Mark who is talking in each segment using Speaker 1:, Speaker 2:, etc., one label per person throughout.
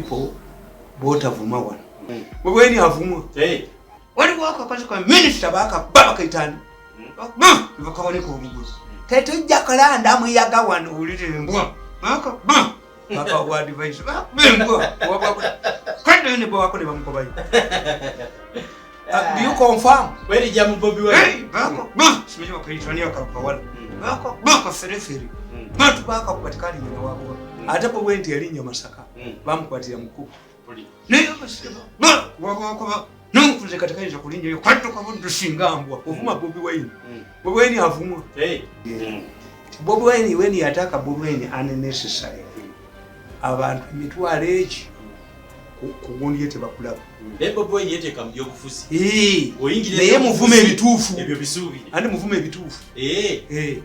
Speaker 1: people botavuma wano. Bweni avumwa. Wali wako kazi kwa minister baka baba kaitani. Bakabone ko bugulu. Teto Jakalanda muyaga wano ulite mbwa. Baka wa device. Mbwa. Kande ne bwa ko ne bamukobayi. Do you confirm?
Speaker 2: Where did you Bobi wine?
Speaker 1: Baka. Simije wakaitani akapawala. Baka fereferi. Bantu baka kupatikana nyina wabo. Atapo wenti yalinyo masaka. Bamukwatira Mukutu. Neyo basiba. Wako nonkuze katika hizo kulinja yo kwatoka buntu shingambwa. Ovuma Bobi wine. Bobi wine avumwa. Bobi wine when yataka Bobi wine unnecessary. Abantu imitwale echi kugundi yete bakulaba.
Speaker 2: Bobi wine yete kamyo kufusi.
Speaker 1: Oyingire naye muvume ebituufu.
Speaker 2: Ebyo bisuubire.
Speaker 1: Andi muvume ebituufu.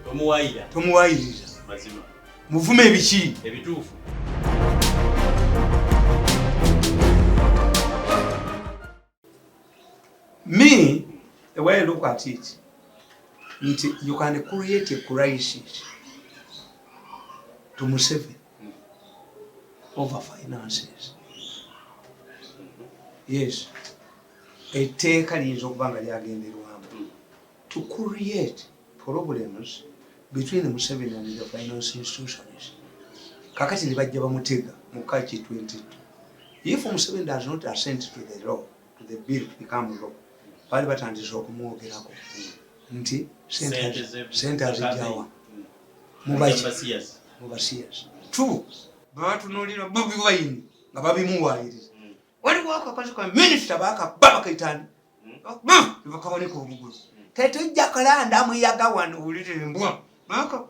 Speaker 2: Tomuwayira.
Speaker 1: Tomuwayiriza.
Speaker 2: Mazima.
Speaker 1: Muvume ebiki?
Speaker 2: Ebituufu.
Speaker 1: Me, the way I look at it, you can create a crisis to Museveni over finances. Yes. A taker is to create problems between the Museveni and the finance institutions. Kakati nibajja bamutega mukachi 22. If Museveni does not assent to the law, to the bill to become law, bali batandise okumwogerako nti centers jawa mubasias tu batunulira Bobi wine nga babimuwayiriza wali wako kazi kwa minister baka baba kaitani bakabone ko bugulu teto Jakalanda muyaga wano ulite mbwa baka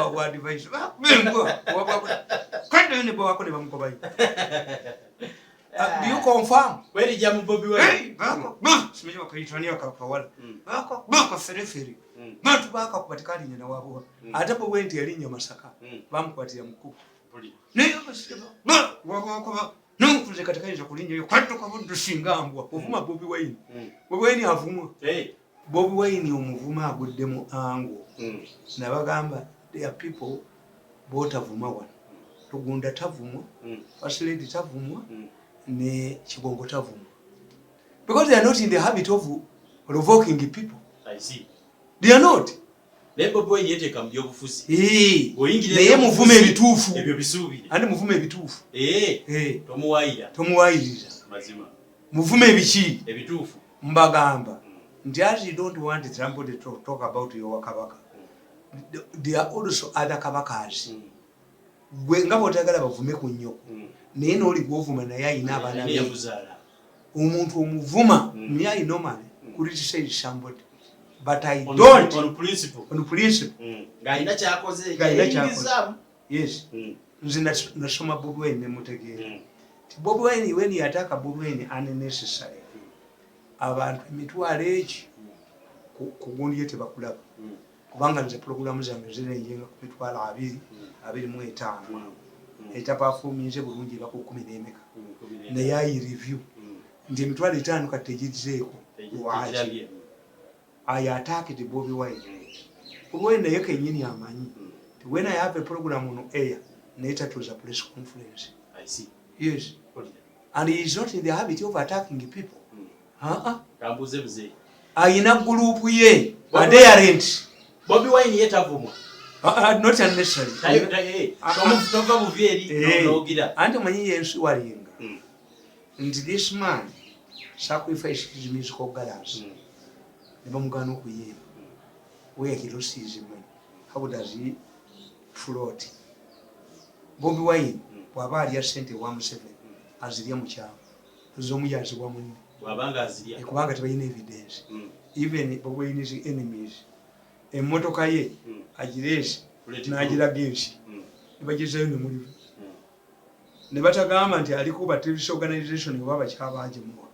Speaker 1: wa device mbwa kande ne bwa ko ne bamukobayi. Do you confirm?
Speaker 2: Where did you Bobi wine?
Speaker 1: Simije wakaitani akapawala. Baka fereferi. Bantu baka kupatikana nyina wabo. Atapo wenti yalinyo masaka. Bamukwatira Mukutu. Neyo basiba. Wako nonkuze katika hizo kulinja yo kwatoka buntu shingambwa. Ovuma Bobi wine. Bobi wine avumwa. Bobi wine omuvuma aguddemu ango. Nabagamba there are people botavuma wano. Tugunda tavumwa. First lady tavumwa. Ne Chigongo tavumwa. Because they are not in the habit of provoking people.
Speaker 2: I see.
Speaker 1: They are not.
Speaker 2: Lebo boy yete kamyo bufusi.
Speaker 1: Oyingire naye muvume ebituufu.
Speaker 2: Ebyo bisuubire.
Speaker 1: Andi muvume ebituufu.
Speaker 2: Tomuwayira.
Speaker 1: Tomuwayiriza.
Speaker 2: Mazima.
Speaker 1: Muvume ebiki?
Speaker 2: Ebituufu.
Speaker 1: Mbagamba. As you don't want somebody to talk about your kabaka. There are also other kabakas. Nga botagala bavume ku nnyo. Naye n'oli gw'ovuma naye ayina abaana be. Omuntu omuvuma naye ayina omwana criticize somebody. But I don't.
Speaker 2: On principle.
Speaker 1: On principle.
Speaker 2: Ng'ayina kyakoze.
Speaker 1: Yes. Nze nasoma Bobi wine ne mutegeera. Bobi wine when yataka Bobi wine unnecessary. Abantu emitwale echi kugundi yete bakulaba. Kubanga nze programu zange zirenjenga ku mitwala 25. Eta performance bulungi bako 10 naye ayi review ndi emitwalo 5 kategizeeko waje aya attack the Bobi wine Bobi naye kenyini amanyi when I have a program on air later to the press conference.
Speaker 2: I see.
Speaker 1: Yes. And he is not in the habit of attacking people.
Speaker 2: Kambuze mzee
Speaker 1: ayina group ye adherent
Speaker 2: Bobi wine yetavumwa.
Speaker 1: Not unnecessary.
Speaker 2: Tova muvyeri nogira.
Speaker 1: Ante manyi yensu walinga. Nti this man sacrificed his musical galleries. Nebamugana okuyeba. Where he lost his money. How does he float? Bobi wine bwaba ali asente wa Museveni azirya mu kyalo. Zomuyazi wa munne.
Speaker 2: Wabanga azirya.
Speaker 1: Kubanga tebayina evidence. Even Bobi wine's enemies. Emotoka ye agiresi nagira genshi nibagizeyo ne muri ne batagamba nti aliko ba television organization baba kyabaje muwa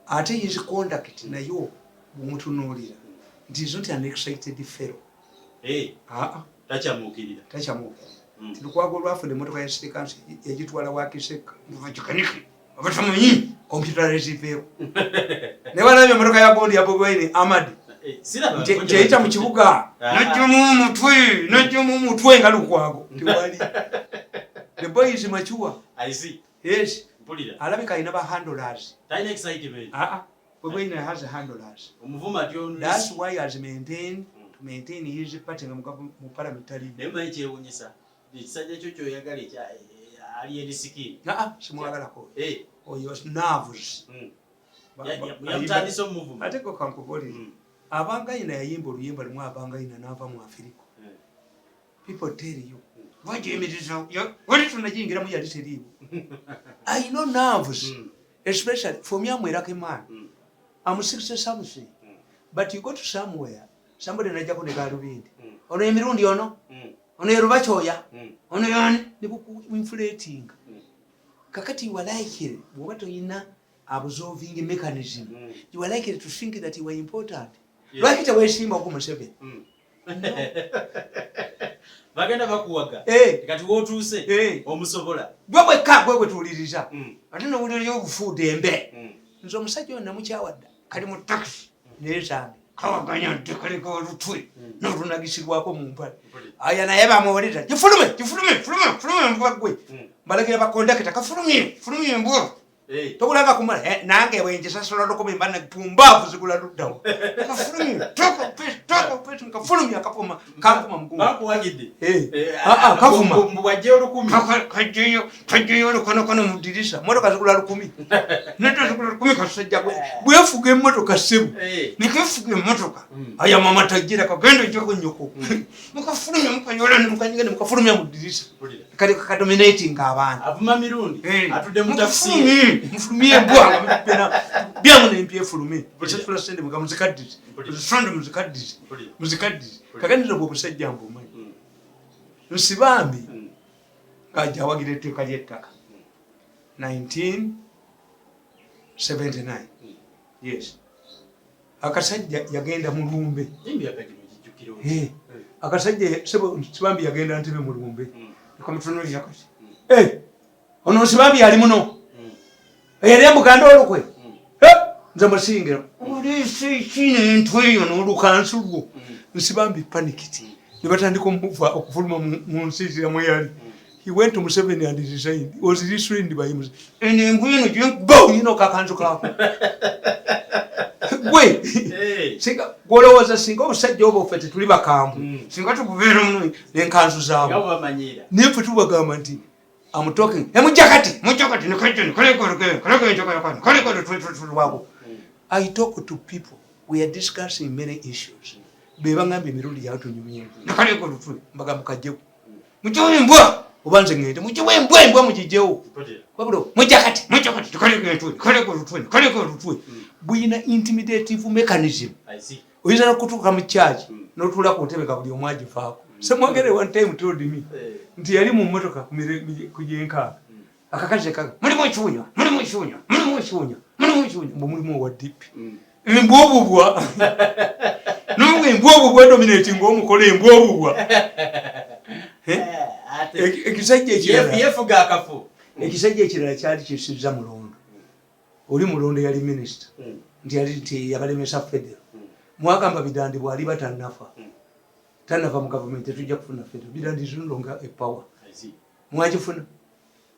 Speaker 1: ate his contact nayo bumutunulira nti is not an excited fellow
Speaker 2: tachamukirira
Speaker 1: tilukwago lwafu ne motoka ya sitekansi yagitwala wakiseka muvajikaniki abatamanyi computerized vehicle ne bana motoka ya bondi ya Bobi wine Amadi Jaita mu kibuga najyo mu mutwe nga lukwago tiwali. The boy is mature.
Speaker 2: I see.
Speaker 1: Yes.
Speaker 2: Mpulira.
Speaker 1: Alabika alina ba handlers.
Speaker 2: Taina excitement.
Speaker 1: Bobi Wine has handlers.
Speaker 2: Omuvuma tyo.
Speaker 1: That's why he has maintained to maintain his party mu parliamentary.
Speaker 2: Nemba kyewunyisa. Ekisajja kyo kyoyagala ekya ali erisiki.
Speaker 1: Simwagalako. Oyo nerves.
Speaker 2: Yamutandisa omuvuma.
Speaker 1: Ate ko kankuboli. Abangayina yayimba oluyimba lumu abangayina n'ava mu Afirika. People tell you. What do you mean? What is tunajingira mu yali teriiwo. I know nerves. Especially for me, I'm a lucky man. I'm 60 something. But you go to somewhere, somebody na jako negalubindi. Ono Mirundi ono. Ono Yorubachoya. Ono yani nibuku inflating. Kakati you are like it. What are you absorbing mechanism? You are like it to think that you are important. Like it away simba kuma sebe.
Speaker 2: Bagenda bakuwaga. Kati wotuuse omusobola.
Speaker 1: Gwe ka gwe tuliriza. Ate no wulira okufuuda embe. Nzo omusajja ono namukyawadda. Kali mu taxi. Neesambe. Kawaganya ntekaleko olutwe. N'olunagisibwako mu mpale. Aya naye bamuwuliriza. Gifulume mbagwe. Mbalagira bakondakita kafulumye mbwa. Tokulaga kumala nange wenje sasula lokome mbana pumbavu zikula luddawo. Kafulumye toko pesi kafulumye akapoma mkungu.
Speaker 2: Bakuwagidde.
Speaker 1: Kavuma.
Speaker 2: Mbwaje olukumi.
Speaker 1: Kajeyo kono mudirisa. Motoka zikula 10. Neto zikula 10 kasajja gwe. Bwefuge motoka sebu. Nikefuge motoka. Aya mama tajira kagenda joko nyoko. Mukafulumye mukanyola mukanyigane mukafulumye mudirisa. Kali kadominating abantu.
Speaker 2: Avuma Mirundi. Atude mutafsiri.
Speaker 1: Mfulumie bwanga mpena bya mu NPF fulumie. Bishafula sende mukamuzikaddizi. Uzifranda muzikaddizi. Kaganira bwo busajja mbuma. Nsibambi kaja wagire teka lyetaka 1979. Yes. Akasajja yagenda mu lumbe.
Speaker 2: Imbi akajino jijukiro.
Speaker 1: Akasajja Sibambi yagenda ntebe mu lumbe. Nikamutunuli yakati. Ono Sibambi ali muno. Ere muganda olukwe. Nze musingira. Olisi kine ntweyo n'olukansulwo. Nsibambi panikiti. Nibatandika omuva okufuluma mu nsizi ya mweyali. He went to Museveni and resigned. He was restrained by him. And ngwino go kakanzu kako. Gwe. Singa golowooza singa omusajja oba ofete tuli bakambu. Singa tukubeera muno n'enkanzu zaabo.
Speaker 2: Ngabo bamanyira.
Speaker 1: Nife tubagamba nti I'm talking. Mujakati nikajeni koleko wako. I talk to people. We are discussing many issues. Beba ngambi Mirundi ya watu nyumia. Nakaleko lutwe mbaga mukajeu. Mujowe mbwa ubanze ngende. Mujowe mbwa mujijeu. Kwaburo mujakati koleko lutwe. Buyina intimidative mechanism.
Speaker 2: I see.
Speaker 1: Oyinza kutuka mu charge notula ku ntebe kabuli omwaji faako. Semwagere one time told me. Nti yali mu motoka kujenka. Akakaje kaka. Mulimo ichunya. Mbo mulimo wa deep. Mbobubwa. Nungwe mbobubwa dominating omukole mbobubwa. Ekisajja ekirala.
Speaker 2: Yefuga akafu.
Speaker 1: Ekisajja ekirala kyali kisiza mulondo. Oli mulondo yali minister. Nti yabalemesa federal. Mwagamba bidandi bwali batannafa. Tannafa mu government tujja kufuna federal. Bidandi is no longer a power.
Speaker 2: I see.
Speaker 1: Mwagifuna.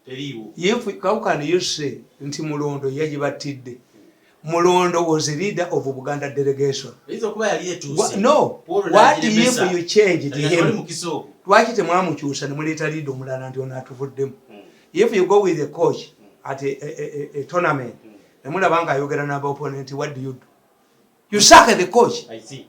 Speaker 2: Teriwo.
Speaker 1: How can you say nti mulondo yagibatidde? Mulondo was a leader of Buganda delegation. No. What if you changed him? Twakite mwamukyusa ne muleta leader omulala nti ono atuvuddemu. If you go with the coach at a tournament, ne mulaba nga ayogera n'aba-opponent, what do? You sack the coach.
Speaker 2: I see.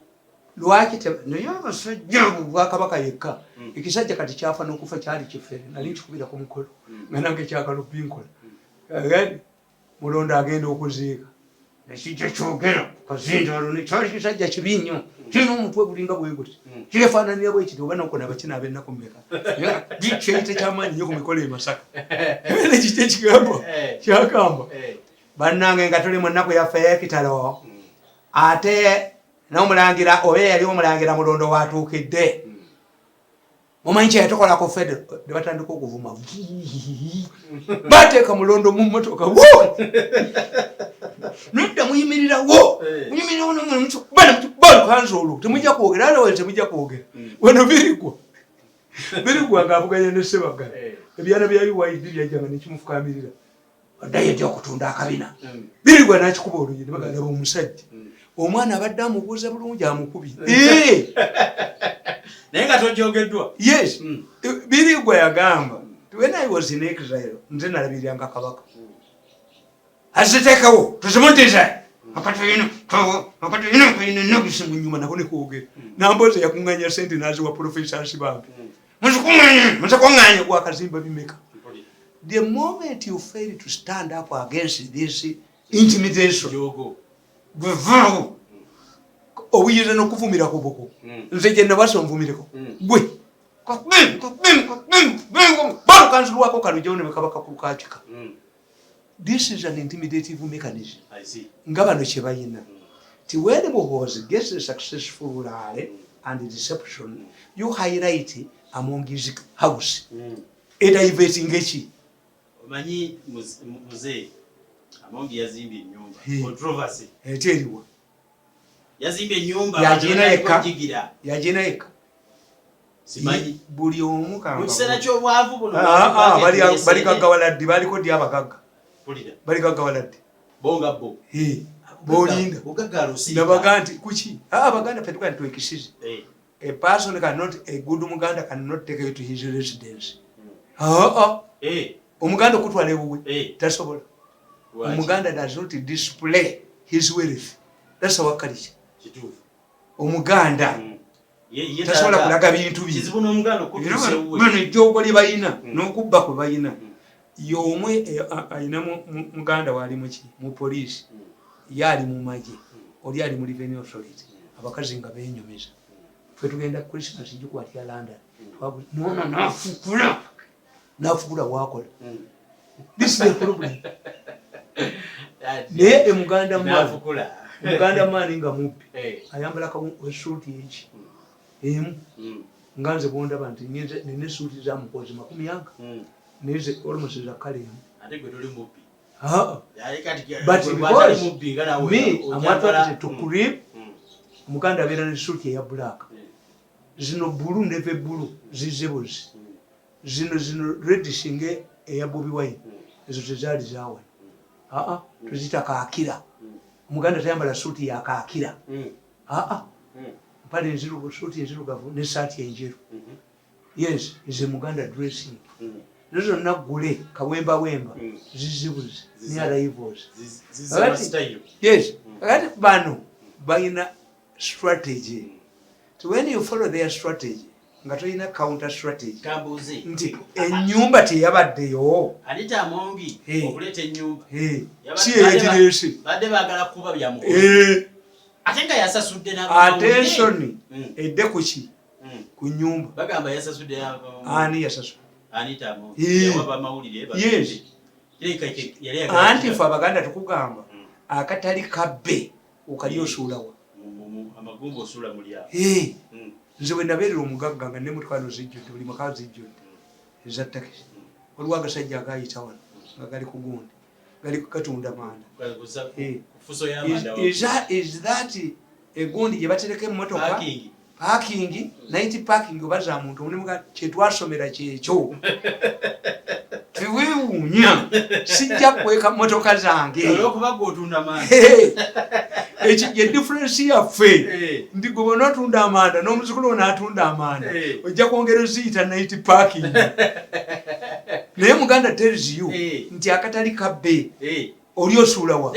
Speaker 1: Lwakite naye abasajja bwakabaka yekka. Ekisajja kati kyafa n'okufa kyali kifere. Nali nkikubira ku mukolo. Nga nange kyakalupinkola. Mulondo agenda okuziika. Ekijja kyogera kazindaalo ne kyali kisajja kibi nnyo. Kirina omutwe gulinga bwe guti. Kirefaananira bwe kiti oba n'okona bakina ab'ennaku mmeka. Kyeyite ky'amaanyi nnyo ku mikolo e Masaka. Ekijja kigamba kyagamba. Bannange nga tuli mu nnaku yaffe ey'ekitalo. Ate n'omulangira oba yali omulangira Mulondo watuukidde. Mumanyi kyeyatukolako federal ne batandika okuvuma. Bateeka Mulondo mu mmotoka. Nudda muyimirirawo. Muyimirirawo n'omuntu bali kanzolo. Temujja kwogera alawali temujja kwogera. Wano birigwa. Birigwa ng'avuganya ne Ssebaggala. Ebyana bya UID byajjanga ne kimufukamirira. diet okutunda akabina birirwa nakikuba olungi ne bagamba omusajja omwana abadde amubuuza bulungi amukubye
Speaker 2: naye nga tojogeddwa.
Speaker 1: Yes, birirwa yagamba when I was in exile nze nalabiriranga kabaka aziteekawo tuzimuddizaayo akatuyina nagisi mu nyuma nako nekwogera namboza yakuŋŋanya sente naziwa profesa Nsibambi muzikuŋŋanya gwakazimba bimeka. The moment you fail to stand up against this intimidation gwevaawo obuyinza n'okuvumira ku buko nze gye nabasa onvumireko gwe balukanzulwako kalujjawo ne bakabaka ku kaakika. This is an intimidative mechanism. Nga bano kye bayina ti when Bohozi gets a successful rally and deception you highlight among his house edivating eki
Speaker 2: omanyi muzee amongi yazimba ennyumba controversy
Speaker 1: eteriwa
Speaker 2: yazimba ennyumba
Speaker 1: yagina eka
Speaker 2: simanyi
Speaker 1: buli omu
Speaker 2: mu kiseera ky'obwavu buno
Speaker 1: bali gaggawaladde baliko ddi abagagga bali gaggawaladde
Speaker 2: bonga bo
Speaker 1: bolinda nabaga nti kuki abaganda ffe tugaa twekisize a person cannot a good muganda cannot take you to his residence omuganda okutwala ewuwe tasobola. Omuganda does not display his wealth. That's our culture. Omuganda tasobola kulaga bintu bino ejjoogo lye bayina n'okubba kwe bayina. Y'omwe ayina muganda waali muki mu poliisi ye ali mu magye oli ali mu revenue authority abakazi nga beenyumeza ffe tugenda Christmas gikwatya London nona nafukula wakola. This is the problem. Naye emuganda maani nga mubbi ayambala esuuti eki emu nga nze bwondaba nti nina esuuti za mukozi 40 neze almost za kale emu. But because me I'm attracted to cream omuganda abeera n'esuuti eya black zino bulu neve bulu zizebozi zino reddish eya Bobi Wine ezo tezaali zaawa tuzita kaakira. Omuganda tayambala suuti ya kaakira mpale enzirugavu suuti enzirugavu n'essaati enjeru. Yes, is a Muganda dressing. Nazo naggule kawembawemba zizibuzi ne arrivals. Yes, kakati bano bayina strategy. So when you follow their strategy nga toyina counter strategy nti ennyumba teyabaddeyo
Speaker 2: Anita Amongi okuleeta ennyumba
Speaker 1: si yegireese
Speaker 2: badde baagala kuba byamu ate nga yasasudde
Speaker 1: attention edde kuki ku nyumba
Speaker 2: bagamba yasasudde
Speaker 1: ani yasasudde
Speaker 2: Anita Amongi yawaba Amawulire
Speaker 1: yes anti fe Abaganda tukugamba akatali kabbe okali osuulawa
Speaker 2: amagumba osuula muli awo.
Speaker 1: Nze bwe nabeerera omugagga nga n'emutwalo zijjudde buli maka zijjudde eza takisi waliwo agasajja agayita wano nga gali ku gundi gali katunda manda is that egundi gye batereka emmotoka parking night parking oba za muntu omulimuga kyetwasomera kyekyo teweewuunya sijja kweka mmotoka zange ye difference yaffe nti gwe bona atunda amanda n'omuzukulu ono atunda amanda ojja kwongera ziyita night parking. Naye Muganda tells you nti akatali kabbe oli osuulawa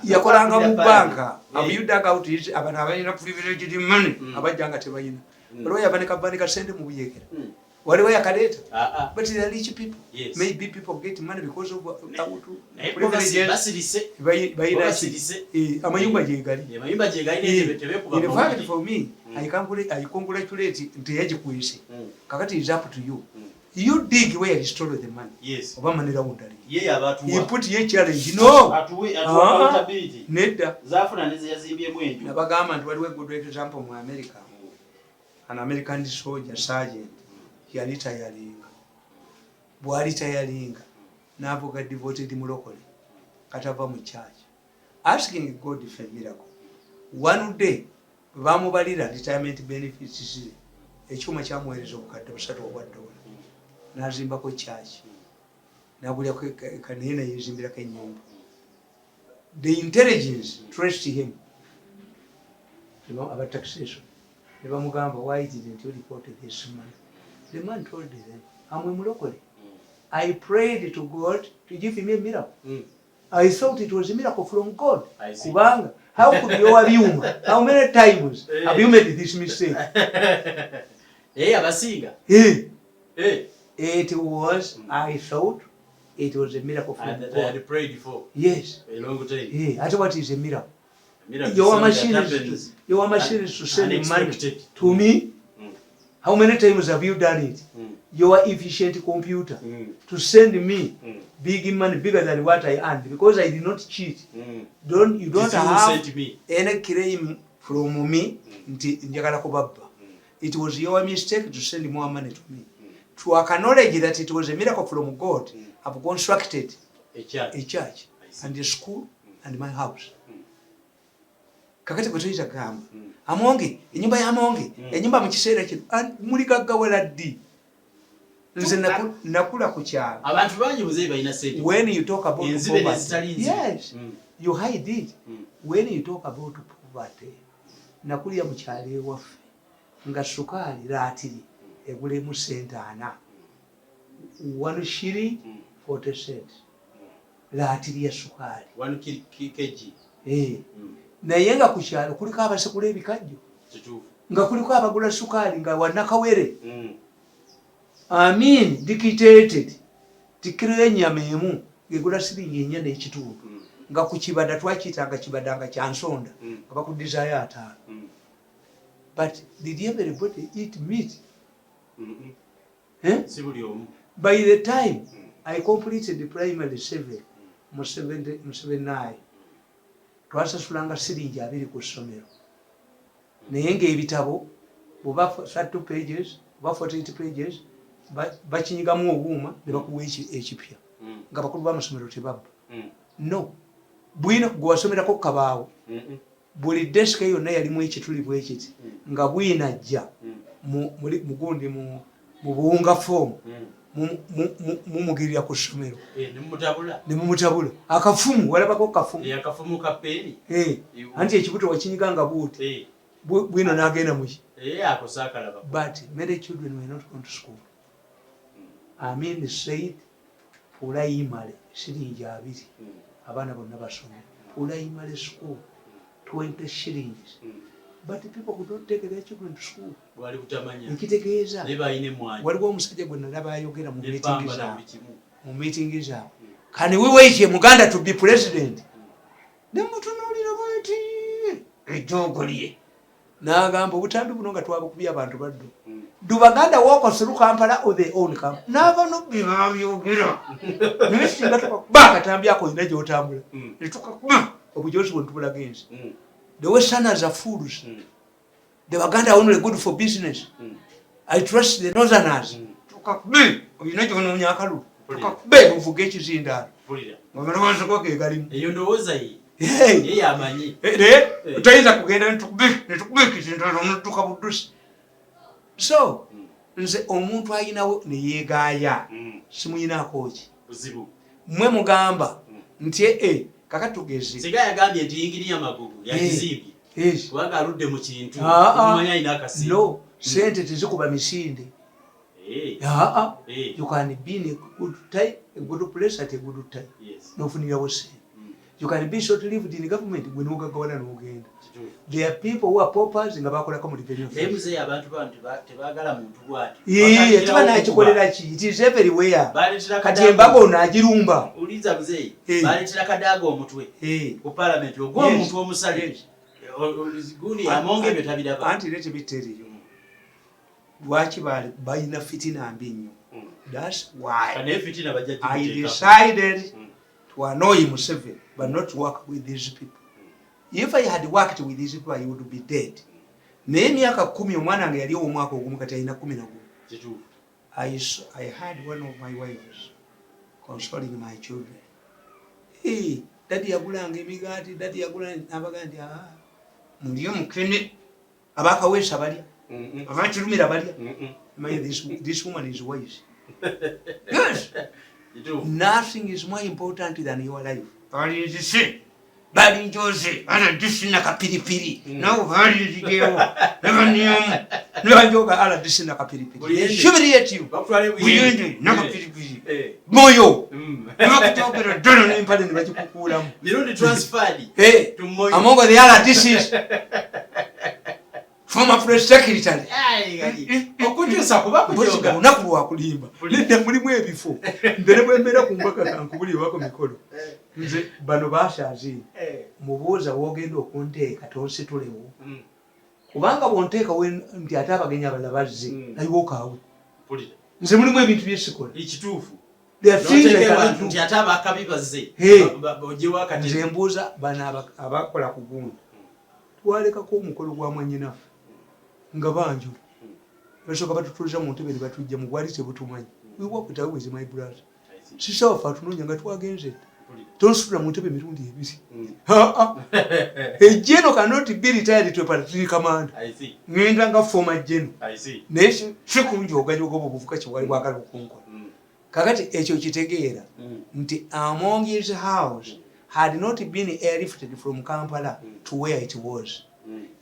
Speaker 1: yakolanga mu banka abuyudaga abantu abalina privileged money abajjanga tebayina waliwo yava ne kabani kasente mu buyekera waliwo yakaleeta but the rich people maybe people get money because of amayumba gyegali. In fact for me I congratulate nti yagikwese kakati is up to you. You dig where you stole the money.
Speaker 2: Yes.
Speaker 1: Oba manera undali.
Speaker 2: You
Speaker 1: put ye challenge. No. Nedda.
Speaker 2: Zaffe nanize yazimbye mwenju.
Speaker 1: Nabagamba nti waliwo good example mu America. An American soldier sergeant yali tayalinga. Bwali tayalinga. N'avuga devoted mulokole. Katava mu church. Asking God for a miracle. One day bamubalira retirement benefits ekyuma kyamuweereza obukadde $3 n'azimbako church nagulya kanena yezimbirako ennyumba. The intelligence traced him. About taxation. Ne bamugamba, why didn't you report this man? The man told them, I'm a Mulokole. I prayed to God to give him a miracle. I thought it was a miracle from God. Kubanga, how could you have you? How many times have you made this mistake? It was, I thought it was a miracle from God.
Speaker 2: I had prayed for.
Speaker 1: Yes.
Speaker 2: A long time.
Speaker 1: That's what is a miracle.
Speaker 2: Your
Speaker 1: machine is to send money to me. How many times have you done it? Your efficient computer to send me big money, bigger than what I earned, because I did not cheat. You don't have any claim from me. It was your mistake to send more money to me. To acknowledge that it was a miracle from God, I've constructed a church and a school and my house. Kakati kutuiza gamba amonge enyumba ya amonge enyumba mu kiseera kino muli gaggawala ddi nze nakula ku kyalo
Speaker 2: abantu bangi muzeyi balina sente.
Speaker 1: When you talk about poverty, yes, you hide it. When you talk about poverty, nakulya mu kyalo ewaffe nga sukaali laatiri egulemu sente 4 1 shilling 40 cents laatiri ya sukaali
Speaker 2: 1 kg.
Speaker 1: naye nga ku kyalo kuliko abasekula ebikajjo nga kuliko abagula sukaali nga wanakawere. Dictated tikiro y'ennyama emu ngegula siringi 4 n'ekitundu nga ku kibada twakiyitanga kibadanga kya Nsonga nga bakudizaayo 5. But did everybody eat meat? By the time I completed the primary 7 mu 79 twasasulanga siringi 2 ku ssomero, naye ng'ebitabo bw'oba 32 pages oba 48 pages bakinyigamu obuuma ne bakuwa ekipya nga bakulu b'amasomero tebabba. No, bwino gwe wasomerako ku kabaawo buli desika yonna yalimu ekituli bwekiti nga bwinajja mugundi mu buwunga foomu mumugirira ku ssomero ne mumutabula akafumu. Walabako kafumu anti ekibuto wakinyiganga buuti bwino n'agenda muki. But many children were not going to school. Said pulayimale siringi 2 abaana bonna basomera pulayimale school 20 shillings. But people could not take their children to school. Nkitegeeza waliwo omusajja gwe nalaba ayogera mu meeting zaabwe, can we wait Muganda to be president? Nemutunuulira bweti ejjoogo lye n'agamba obutambi buno nga twabukubye abantu baddu Baganda walk through Kampala or their own camp. Never no be byogera. Nisinga tukakuba katambi yako ina gyotambula. Netukakuba obujozi bwentubula against. The Westerners are fools. The Baganda are only good for business. I trust the Northerners. Tukakube oyina gyononya akalu. Tukakube buvuga ekizinda. Ngomero wanze koke galimu.
Speaker 2: Eyo ndowooza yi.
Speaker 1: Ye
Speaker 2: amanyi.
Speaker 1: Tutayiza kugenda netukube ekizinda nomutuka buddusi. So, nze omuntu ayinawo ne yeegaaya simuyinaako ki
Speaker 2: buzibu
Speaker 1: mmwe mugamba nti kaka tugeze
Speaker 2: siga yagambye nti yingiri amagugu yakizimbi kubanga aludde mu kintu omanya ayina akasimu
Speaker 1: no sente tezikuba misinde you can be in a good time, a good place at a good time. Nofunirawo sente. You can be short-lived in government when you go and again. There are people who are paupers in the Bakola revenue.
Speaker 2: They say about Tebagala Mutuat.
Speaker 1: It is everywhere. Katiembago na Jirumba.
Speaker 2: Uliza mzee. Balitira kadago mutwe. Ku parliament ogwo muntu omusale. Guni amonge betabidaba.
Speaker 1: Anti let me tell you. Lwaki balina fitina mbi nnyo. That's why I decided to annoy Museveni, but not to work with these people. If I had worked with these people, I would be dead. Naye myaka 10 omwana nga yali omwaka ogumu kati alina 11. I had one of my wives consoling my children. Hey, daddy yagulanga emigaati, daddy yagulanga abagandi mulyo mukene abakawesa balya. Abachulumira balya. This woman is wise. Yes. Nothing is more important than your life. Bali njoze ana disina kapiripiri no bali njigewo never njoga ala disina kapiripiri humiliate you buyende na kapiripiri moyo bakutobera dono n'impale ne bakikukula
Speaker 2: Mirundi transferred
Speaker 1: to moyo among the other disease former press secretary
Speaker 2: okukyusa kuba kujoga
Speaker 1: unakulwa kulimba lidde mulimu ebifo mbere bwembera kumbaka kankubuli wako mikolo nze bano bashazi mubuuza wogenda okunteeka tonsitulewo kubanga bwonteeka nti ate abagenya abalala bazze nayiwokaawe nze mulimu ebintu byesikola
Speaker 2: ekituufu
Speaker 1: nze mbuuza bano abakola ku Guno twalekako omukolo gwa mwanyinafu nga banjula basooka batutuliza mu ntebe ne batujja mu bwali tebutumanyi wiwakutawe wezi my brother sisawafe atunoonya nga twagenze tonsitula mu ntebe emirundi ebiri ejeno cannot be retired to a party command ngenda nga former jeno naye sikulungi ogajoga obuvuka kiwali bwagala okunkola kakati ekyo kitegeera nti among his house had not been airlifted from Kampala to where it was.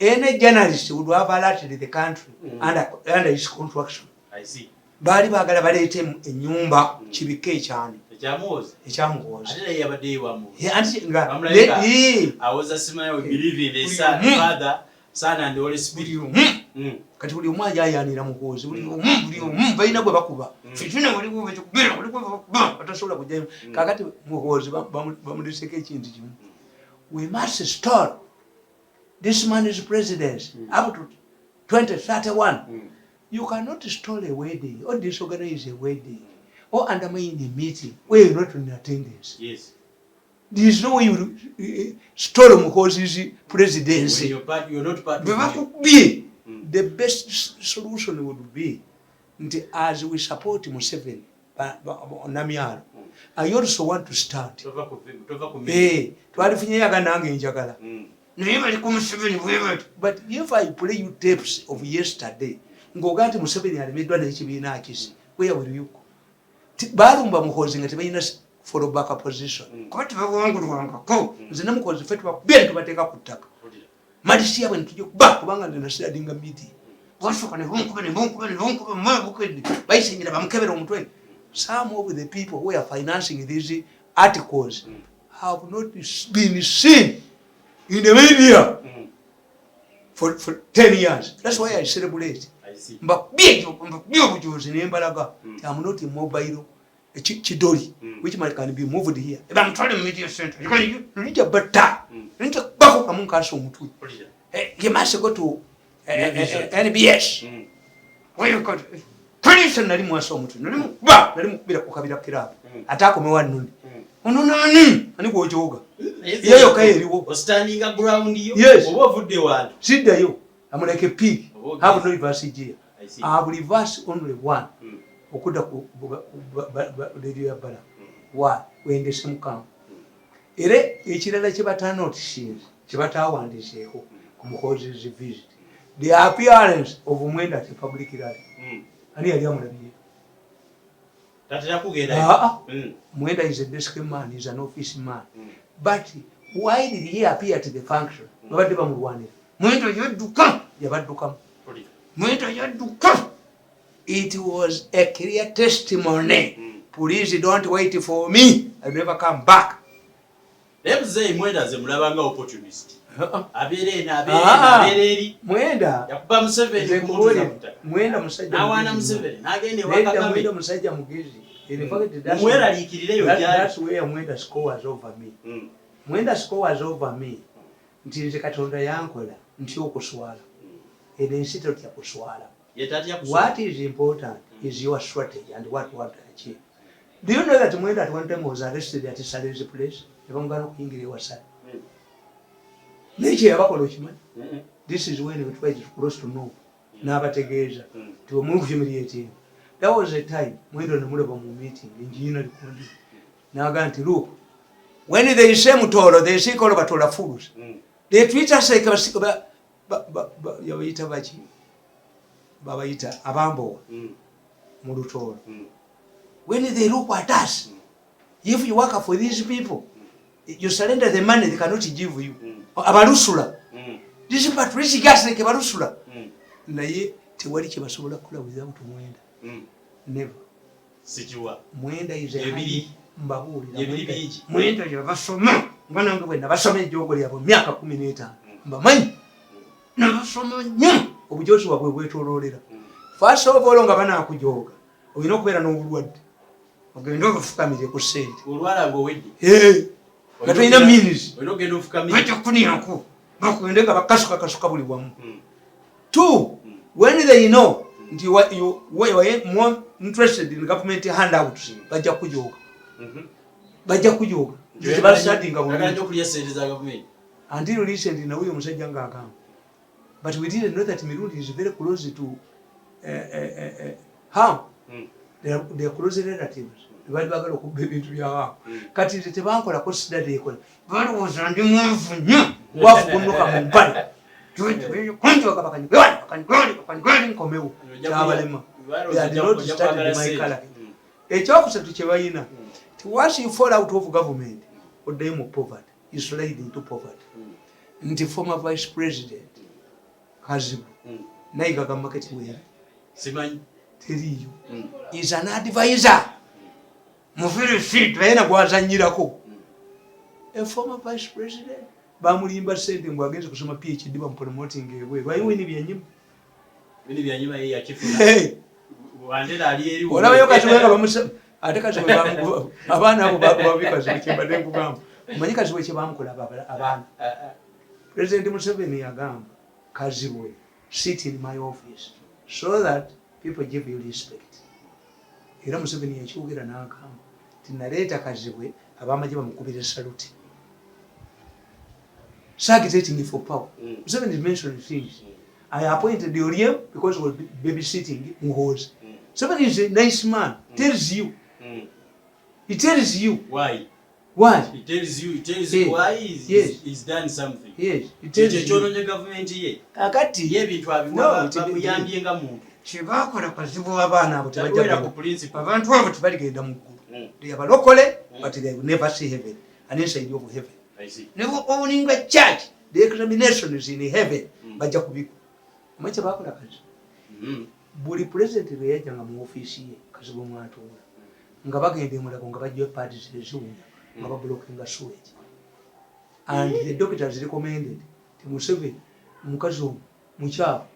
Speaker 1: Any journalist would have alerted the country under his construction.
Speaker 2: I see.
Speaker 1: Bali bagala baleete ennyumba kibike ekyani.
Speaker 2: Ekyamuwoza. Ate yabadde wamu.
Speaker 1: I
Speaker 2: was a smile believing the son, father, son and the Holy Spirit.
Speaker 1: Kati buli omu ajayanira mukozi buli omu balina gwe bakuba fituna waliwo batasobola kujjayo kakati mukozi bamuleseko ekintu kimu we must start this man's presidency up to 2031 you cannot stall a wedding or disorganize a wedding or undermine a meeting where you're not in attendance.
Speaker 2: Yes.
Speaker 1: There is no way you stall mukozi's presidency.
Speaker 2: When you're not part
Speaker 1: of it. The best solution would be as we support Museveni Namyalo. I also want to start. But if I play you tapes of yesterday, Ngogati Museveni had made one HB where will you go? Barumba Muhozi at Venus for a backup position. Quite a long go. The name was the federal bill to take up with Madisia went to you back and a studying a meeting. What's for by saying that I'm covered on 20. Some of the people who are financing these articles have not been seen in the media for 10 years. That's why I celebrate.
Speaker 2: I see.
Speaker 1: But big in Embalaga, I'm not in mobile. A chidori, which might can be moved here. If I'm trying to media center, you need a better. You need a back among Castle. You must go to NBS. Where you got Princeton, M.i.S.O. Let him be a Kokabila Kirab. Attack me one noon. Oh, no, and you go yoga. Yeah, okay, you were
Speaker 2: standing up ground.
Speaker 1: Yes,
Speaker 2: what would they want?
Speaker 1: Sit there, you. I'm like a pig. Have no reverse here. I have reversed only one. Okuda radio yabala wa wengese mukamu ere ekirala kibata notices kibata wandiseko kumukozi visit the appearance of Mwenda at public rally ani yali amulabiye
Speaker 2: tatera kugenda
Speaker 1: Mwenda is a desk man, is an office man, but why did he appear to the function babadde bamulwanira Mwenda yadduka yabaddukamu Mwenda yadduka. It was a clear testimony. Police don't wait for me. I'll never come back.
Speaker 2: Let's say Mwenda ze mulabanga opportunist. Abere
Speaker 1: Mwenda
Speaker 2: yakuba Museveni kumutuza.
Speaker 1: Mwenda musajja.
Speaker 2: Awana Museveni nagende wakakame.
Speaker 1: Mwenda musajja mugezi. In fact that's where Mwenda scores over me. Mwenda scores over me. Nti Katonda yankola nti okuswala. Ene nsito kya kuswala. What is important is your strategy and what you want to achieve. Do you know that Mwenda at one time was arrested at a Sally's place? This is when we try to cross to know. Nabategeza to move humiliating. That was a time Mwenda and Mulaba meeting in Gina. Now Ganti look. When they say Mutoro, they say Kolabatola fools. They treat us like Yavita Babaita, Abambo, Murutoro. When they look at us, If you work for these people, you surrender the money they cannot give you. Abalusula. This is but rich gas like abalusula. Naye tewali kye basobola kula without mwenda. Never.
Speaker 2: Sijuwa.
Speaker 1: Mwenda is a
Speaker 2: ebiri
Speaker 1: mbabulira.
Speaker 2: Ebiri biji.
Speaker 1: Mwenda ya basoma. Ngwana ngo bwenda basoma ejogo lyabo myaka 15. Mbamanyi. Na basoma nnyo. Obujozi bwabwe bwetololera. First of all nga bana akujoga. Oyina okubeera n'obulwadde. Ogenda ofukamire ku ssente.
Speaker 2: Olwala ngo weddi.
Speaker 1: Nga tulina means.
Speaker 2: Oyina ogenda ofukamire.
Speaker 1: Bajja kukunirako. Bakugende nga bakasuka buli wamu. 2. When they know you are more interested in government handouts, bajja kujoga. Bajja kujoga. Until recently, now we must but we didn't know that Mirundi is very close to harm. They are close relatives. Bali bagala okubba ebintu byawa. Kati tebankola consider ekola. Balowooza ndi mwavu nnyo. Wafunuka mu mpale. Kunjo akabakanyi. Kanyi nkomewo. Kyabalema. They are not started my color. Ekyokusatu kye bayina. Once you fall out of government, oddayo mu poverty. You slide into poverty. Nti former vice president Kazibu. Naye gagamba kati wera.
Speaker 2: Simanyi.
Speaker 1: Teriyo. Is an advisor. Mufiri seat bayina gwazanyirako. A former vice president bamulimba sente ngo agenze kusoma PhD bamupromoting ewe. Bayiwe ni byanyima.
Speaker 2: Bini byanyima yeye yakifuna. Wandera ali eri.
Speaker 1: Olabayo katuwenga bamusa ate katuwe bamukuba. Abaana abo babikaze ekibadde nkugamba. Manyika ziwe kye bamukola abaana. President Museveni yagamba Kazibwe, sit in my office so that people give you respect. Era Museveni yakyogera n'agamba tinaleeta Kazibwe abamaje bamukubira salute. Agitating for power. Museveni is mentioning things. I appointed the Olw'Embeera because he was babysitting Ngozi. Museveni is a nice man. Tells you. He tells you.
Speaker 2: Why?
Speaker 1: Why?
Speaker 2: He tells you why he's done something.
Speaker 1: Yes. He tells you.
Speaker 2: Chono government ye.
Speaker 1: Akati
Speaker 2: ye bintu abiwa bakuyambye nga muntu.
Speaker 1: Kibakola Kazibu abaana abo
Speaker 2: tebajja ku principle.
Speaker 1: Abantu abo tebaligenda mu ggulu. They are locally, but they will never see heaven. And inside of heaven.
Speaker 2: I see.
Speaker 1: Never owning a church. The examination is in heaven. Bajja kubiko. Amache bakola kazi. Buli president bwe yajjanga mu office ye Kazibu mwatula. Nga bagende mulako nga bajja parties eziwunya. Nga bablockinga sewage. And the doctors recommended to Museveni, mukazi mukyala.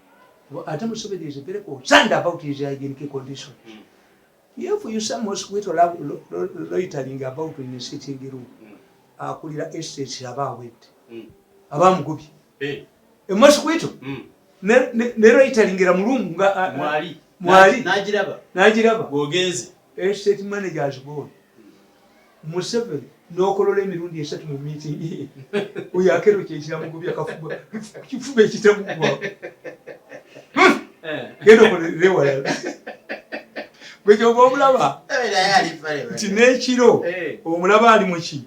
Speaker 1: Ate Museveni is very concerned about his hygienic condition. If you some mosquito loitering about in the sitting room, akulira estates abawedde. Abamugubye. A mosquito. Ne loiteringira mu room nga mwali najiraba
Speaker 2: gogenze
Speaker 1: estate managers go. Museveni n'okolola emirundi 3 mu meeting oyo akero kyekira mugubya kafuba kifuba ekitamu kwa gero kolewala bwejo bomulaba tinekiro omulaba ali muki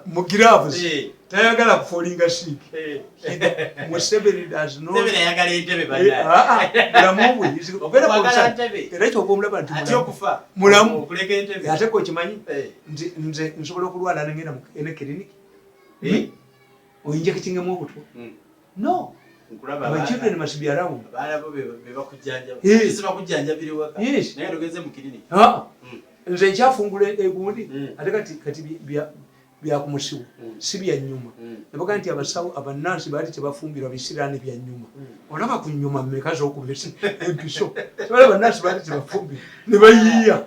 Speaker 1: mu gloves tayagala kufolinga sick. Museveni does not
Speaker 2: yagala entebe bana
Speaker 1: mulamu is very concerned era ekyo bomulaba nti
Speaker 2: ati okufa
Speaker 1: mulamu
Speaker 2: okuleka entebe
Speaker 1: ate ko kimanyi nze nsobola okulwala nengenda mu clinic oyinja kitingemu obutwa no. My children must be around. Yes. Nze nkyafungula egundi ate kati bya kumusiwo si bya nnyuma. Nabaga nti abasawo abannansi baali tebafumbirwa bisiraani bya nnyuma. Olaba ku nnyuma mmeka z'okubesa empiso. Tebala abannansi baali tebafumbirwa ne bayiiya.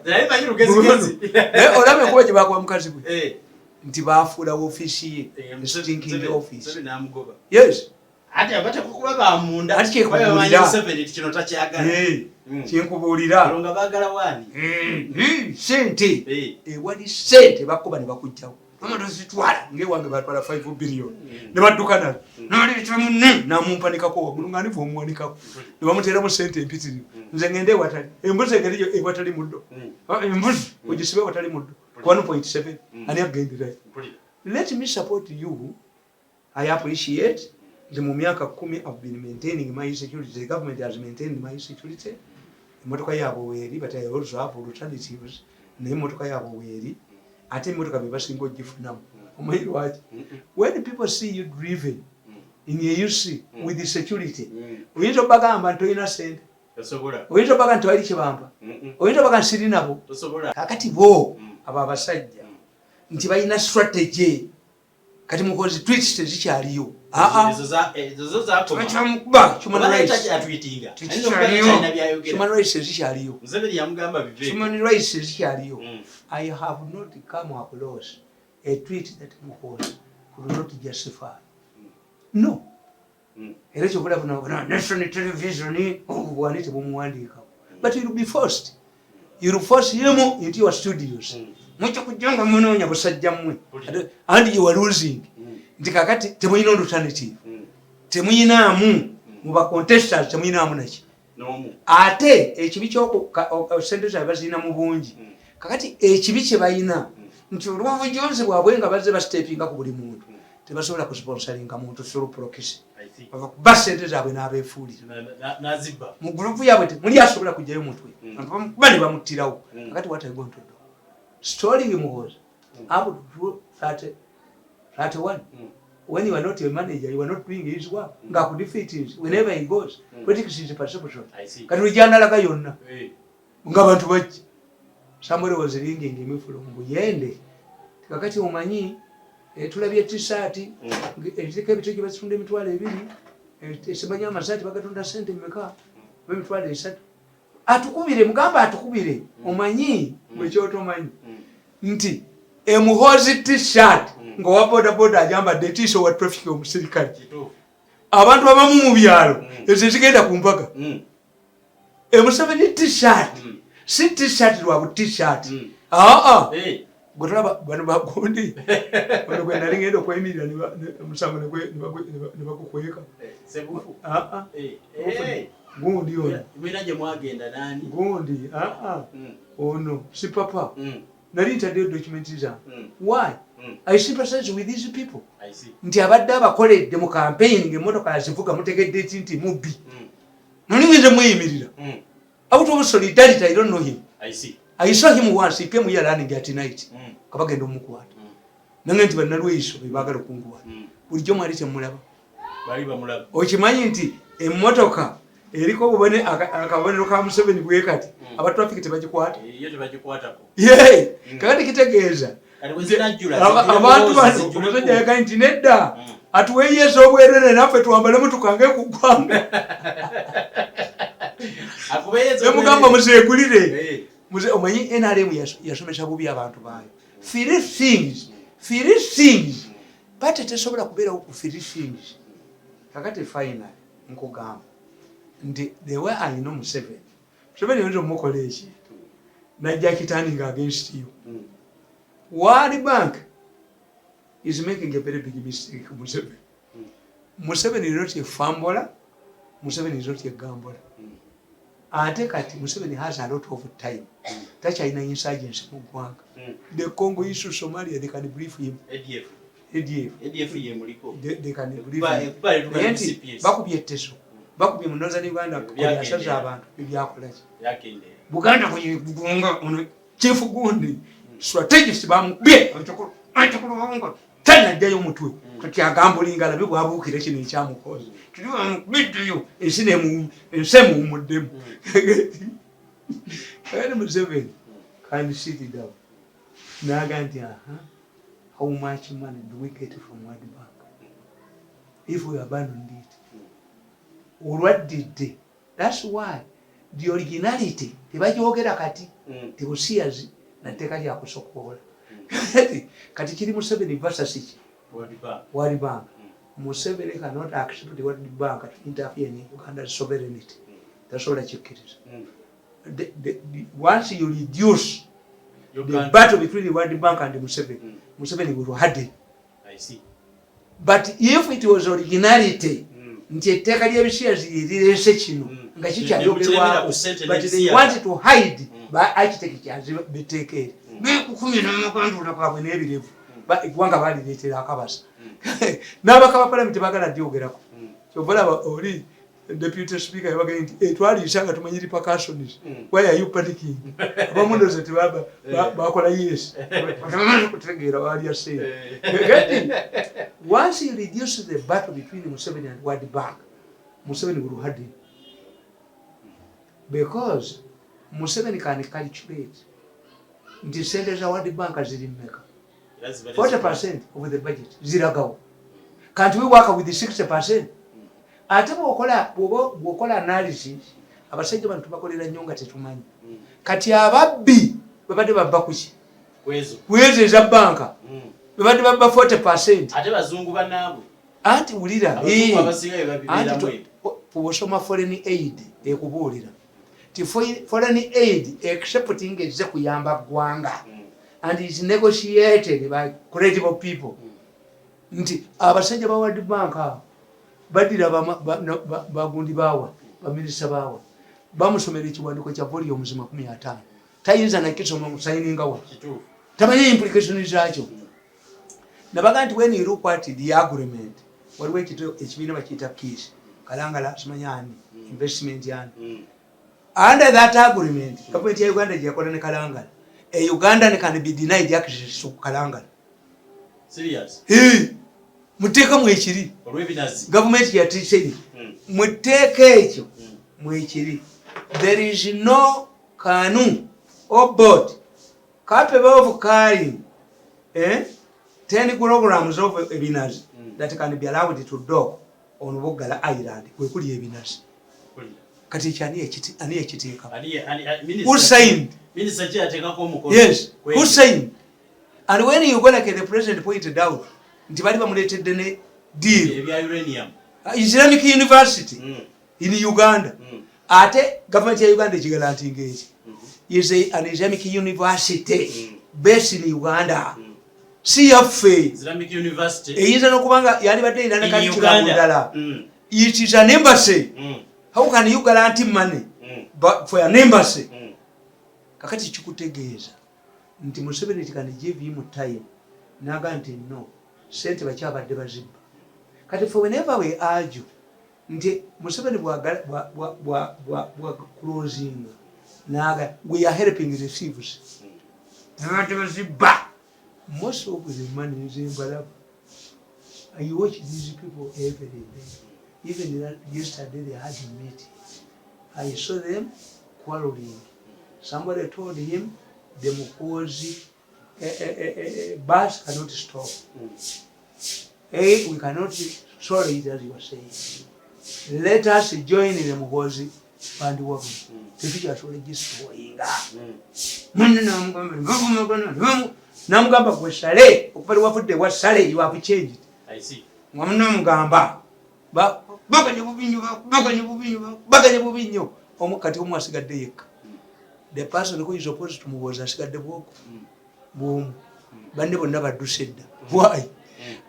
Speaker 1: Olaba enkuba gye baakuba mukazi gwe nti baafuula woofiisi ye stinking office. Yes.
Speaker 2: Ate abata kukuba ba munda
Speaker 1: ati kyekubuulira
Speaker 2: 7 kino takyagala
Speaker 1: kyenkubuulira
Speaker 2: longa bagala wani
Speaker 1: sente ewali sente bakuba ne bakujjawo amazitwala ngewange batwala 5 billion ne badduka nazo naleeta munne namumpanikako waggulu nga niva omuwanikako ne bamuteeramu sente empitirivu nze ngende ewatali embuzi engeriyo ewatali muddo embuzi ogisibe ewatali muddo 1.7 ani agenderayo. Let me support you. I appreciate mu myaka 10 I've been maintaining my security. The government has maintained my security. Emotoka yabo weri but I also have alternatives. Ne emotoka yabo weri ate emmotoka be basinga ogifunamu omanyi lwaki when people see you driven in a UC with the security oyinza obagamba nti olina sente oyinza obaga nti wali kibamba oyinza obaga nti siri nabo kakati bo abo abasajja nti balina strategy kati mukozi tweets tezikyaliyo tebakibamukuba human rights tezikyaliyo human rights tezikyaliyo I have not come across a tweet that mukozi could not justify no era kyokula national television obwani tebumuwandiikako but you'll be forced you'll force him into your studios mwicha kujanga munoonya busajja mmwe and you are losing nti kakati temuyina alternative temuyinaamu mu bacontestants temuyinaamu naki ate ekibi kyoko sente zaabwe bazirina mu bungi kakati ekibi kye bayina nti olw'obujonzi bwabwe nga bazze bastepinga ku buli muntu tebasobola kusponsoringa muntu through proxy bava sente zaabwe n'abeefuulira mu gurupu yaabwe muli asobola kujjayo mutwe bamukuba ne bamuttirawo kakati what are you going to do storing him was up to 31 when you are not a manager you are not doing his work nga ku defeat is whenever he goes politics is perception kati wijandalaga yonna nga bantu baki somebody was ringing him from Buyende kakati omanyi tulabye t-shirt eziko ebitoki basitunda emitwalo 2 esibanya amasaati bagatunda sente mmeka emitwalo 3 atukubire mugamba atukubire omanyi bwekyotomanyi nti emuhozi t-shirt nga wa boda boda ajambadde t-shirt wa traffic omusirikale abantu abamu mu byalo ezo zigenda ku mpaka emusabeni t-shirt si t-shirt lwa bu t-shirt gotulaba bano bagundi bano gwe nali ngenda okweyimirira omusango ne bakukweka gundi gundi ono si papa nali ntaddeyo documenti zange why I sympathize with these people nti abadde abakoledde mu campaign ng'emmotoka yazivuga mutegedde nti mubbi mulingize mweyimirira out of solidarity I don't know him I saw him once he came here running at night kabagenda omukwata nange nti bannalweyiso bebaagala okunkwata bulijjo mwali temulaba okimanyi nti emmotoka eriko obubone akabonero ka Museveni bwe kati aba traffic tebagikwata kakati kitegeeza abantu bano omusajja yagaa nti nedda atuweeyeesa obwerere naffe twambalemu tukange ku ggwanga emugamba muzeegulire omanyi NRM yasomesa bubi abantu baayo three things bate tesobola kubeerawo ku three things kakati final nkugamba nti the way I know Museveni oyinza omukola ekintu najja akitanninga against you World Bank is making a very big mistake. Museveni is not a fambola. Museveni is not a gambola. Ate kati Museveni has a lot of time. That China insurgency mu ggwanga. The Congo issue, Somalia, they can brief him. ADF they can brief him. Bakubye Teso. Bakubye mu Northern Uganda yasaza abantu ebyakolaki. Buganda kuyigunga chief gundi. Strategist bamubye achokolo wango tena jayo mutwe kati agambulinga labi bwabuukire kino ekyamukozi tuli bamubiddeyo ensemu muddemu kandi Museveni can sit down naga nti how much money do we get from World Bank if we abandon it olwaddidde that's why the originality tebagyogera kati tebusiyazi nateeka lyakusokoola kati kiri Museveni versus World Bank. Museveni cannot accept the World Bank to interfere in Uganda's sovereignty. That's all I check it is. Once you reduce the battle between the World Bank and the Museveni, Museveni will have it.
Speaker 2: I see.
Speaker 1: But if it was originality, nti etteeka ly'ebishiyazi lirese kino nga kikyayogerwako but they wanted to hide ba architect biteekere bekukumi n'amakandula kaabwe n'ebirevu eggwanga baalireetera akabasa n'abakaba palamenti baagala ddyogerako kyobalaba oli deputy speaker yabaga nti twaliisa nga tumanyi repercussions why are you panicking abamu ndoza tebaba bakola yes kutegeera wali yaseera once you reduce the battle between Museveni and World Bank, Museveni will have it because Museveni can calculate nti sente za World Bank ziri mmeka 40% of the budget ziragawo. Can't we work with the 60%? Ate bw'okola analysis abasajja bano tubakolera nnyo nga tetumanyi kati ababbi bwe badde babba kuki kwezo eza banka bwe badde babba 40%.
Speaker 2: Ate bazungu bannaabwe
Speaker 1: anti wulira
Speaker 2: anti
Speaker 1: bw'osoma foreign aid ekubuulira ti foreign aid accepting ezze kuyamba ggwanga and is negotiated by credible people. Nti abasajja ba World Bank badira bagundi bawa baminisita bawa bamusomera ekiwandiiko kya volumes 50 tayinza nakisoma musayininga wa tamanyi implications zakyo nabaga nti when you look at the agreement waliwo ekibiina bakiyita peace kalangala simanyani investment yani under that agreement government ya Uganda gyakola ne kalangala a Ugandan can be denied access to kalangala.
Speaker 2: Serious?
Speaker 1: Muteka mwekiri
Speaker 2: olw'ebinazi
Speaker 1: government yatiseni muteka ekyo mwekiri. There is no canoe or boat capable of carrying 10 kilograms of ebinazi that can be allowed to dock on Bogala Island kwekuli ebinazi kati kyani ekiteeka who signed
Speaker 2: minister kyateekako omukono.
Speaker 1: Yes, who signed? And when you go like the president pointed out nti bali bamuleetedde ne deal
Speaker 2: ebya uranium
Speaker 1: Islamic University in Uganda ate government ya Uganda ekigalantinga eki is an Islamic University based in Uganda. Si yaffe
Speaker 2: Islamic University
Speaker 1: eyinza n'okubanga yali badde irana kati kigala it is an embassy. How can you guarantee money but for an embassy? Kakati kikutegeeza nti Museveni can give him time naga nti no sente bakyabadde bazibba kati for whenever we argue nti Museveni bwa closing naga we are helping the thieves nabadde bazibba most of the money is in Balaba. I watch these people every day. Even yesterday they had a meeting. I saw them quarreling. Somebody told him the Mukozi bus cannot stop. Hey, we cannot sorry it as you were saying. Let us join the Mukozi and work. The teacher should register. Namugamba gwe sale okupali wafudde wa sale you have changed.
Speaker 2: I see.
Speaker 1: Mwamuna mugamba baganye bubinyo omukati omu asigadde yekka. The person who is opposed to muwoza asigadde bwoko bwomu banne bonna badduse dda. Why?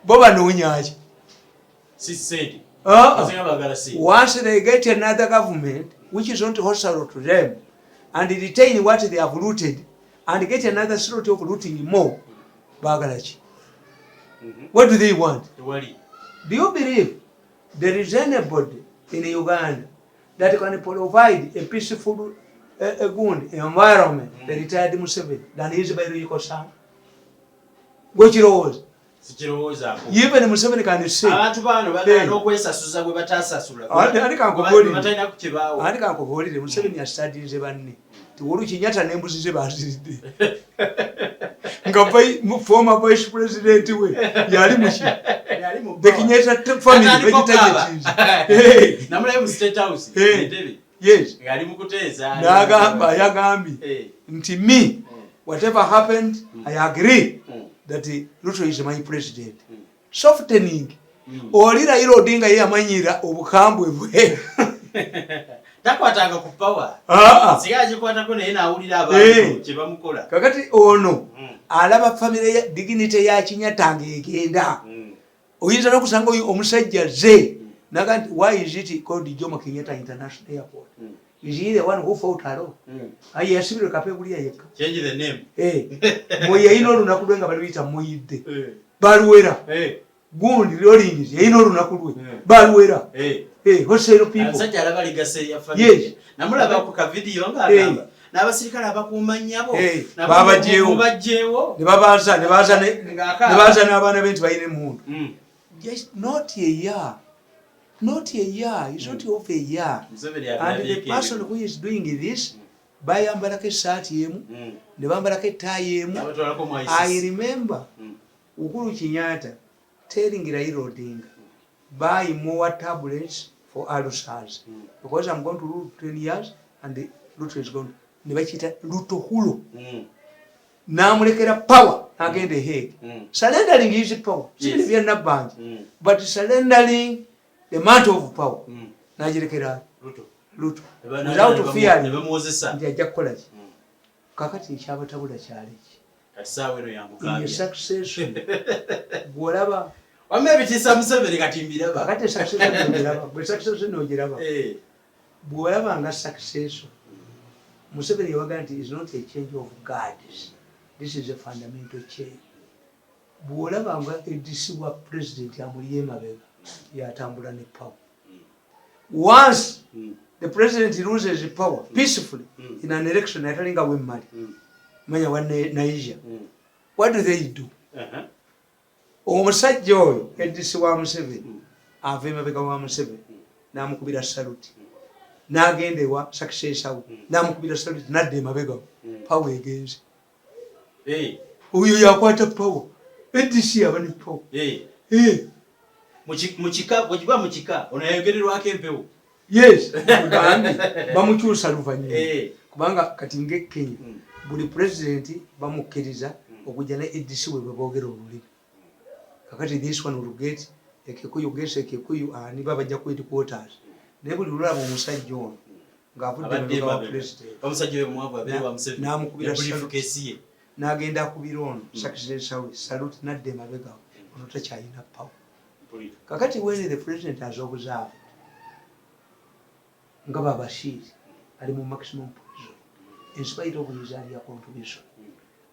Speaker 1: Bo banoonya ki?
Speaker 2: Si said.
Speaker 1: Once they get another government which is not hostile to them and retain what they have looted and get another slot of looting more, bagala ki? What do they want? Do you believe there is anybody in Uganda that can provide a peaceful a good environment, the retired Museveni, than his biological son? Which rose? Even Museveni can say, I can't go the Museveni has studied the to Uruchinyata Nembusi Zebazide. Ngapai, former vice president, Yalimushi. The Kinyata family, vegetarians.
Speaker 2: Namle State House.
Speaker 1: Yes.
Speaker 2: Yalimukuteza.
Speaker 1: Nagamba, Yagambi. Nti me, whatever happened, I agree that Ruto is my president. Softening. Olira ilo odinga ye amanyira obukambwe bwe.
Speaker 2: Takwatanga ku power. Sigaje kwatako naye nawulira abantu kye bamukola.
Speaker 1: Kakati ono alaba family ya dignity ya Kinyatanga egenda. Oyinza n'okusanga omusajja ze naga nti why is it called Jomo Kenyatta International Airport? Is he the one who fought alone? Aye yasibire kapebulia yekka.
Speaker 2: Change the name.
Speaker 1: Moya ino lunaku lwenga baluyita Moyidde. Baluwera. Gundi Rollins yino lunaku lwe. Baluwera. wholesale people. Yes.
Speaker 2: Namulaba ku ka video ng'agamba n'abasirikale abakuuma nnyabo
Speaker 1: babagyewo ne babaza n'abaana be nti balina emmundu. Not a year. Not a year. It's not over a year. And the person who is doing this, bayambalako essaati emu ne bambalako ettaayi emu. I remember Uhuru Kenyatta telling Raila Odinga, buy more tablets for ulcers because I'm going to rule 10 years and the Ruto is going to nebakita Ruto Hulu. Namulekera power again the head. Surrendering is power. But surrendering the mantle of power. Najirekera Ruto. Without fear. Ndiajja kukola ki? Kakati ekyabatabula kyali ki? Ye succession. Bw'olaba
Speaker 2: wamebitisa Museveni kati mbiraba.
Speaker 1: Kakati succession ogiraba. Bwe succession ogiraba. Bw'olaba nga succession. Museveni yawaga nti is not a change of guards. This is a fundamental change. Bw'olaba nga ADC wa president amuli emabega yatambula ne power. Once the president loses power peacefully in an election atalinga wemmali manya wa Nigeria, what do? Omusajja oyo ADC wa Museveni ava emabega wa Museveni n'amukubira salute n'agenda ewa successor we n'amukubira salute n'adda emabega power egenze. Oyo yakwata power ADC aba ne power.
Speaker 2: Mukika bwekiba mukika onayogererwako empewo.
Speaker 1: Yes, bamukyusa luvannyuma kubanga kati nge Kenya buli president bamukkiriza okujja ne ADC we boogera olulimi. Kakati this one will get a Kikuyu gets a Kikuyu and niba bajja ku headquarters. Naye buli lulaba omusajja ono ng'avudde mu president.
Speaker 2: Omusajja we mwavu abeera wa Museveni.
Speaker 1: N'amukubira
Speaker 2: salute.
Speaker 1: N'agenda akubira ono successor we salute n'adda emabega ono takyalina power. Kakati when the president has observed Ngaba Bashir ali mu maximum prison in spite of his earlier contribution.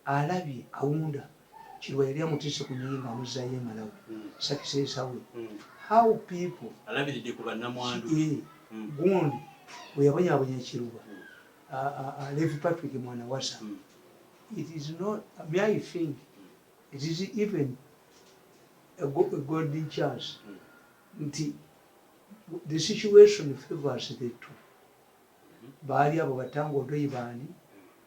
Speaker 1: Alabye Kaunda Chirwa yali amutise ku nyinga amuzzayo emalawo. Successor we. How people
Speaker 2: alabiride ku bannamwandu.
Speaker 1: Gundi bwe yabonyabonya Chirwa. Levi Patrick mwana wasa. It is not, I think, it is even a golden chance. The situation favors the two. Baali abo batango odoyibani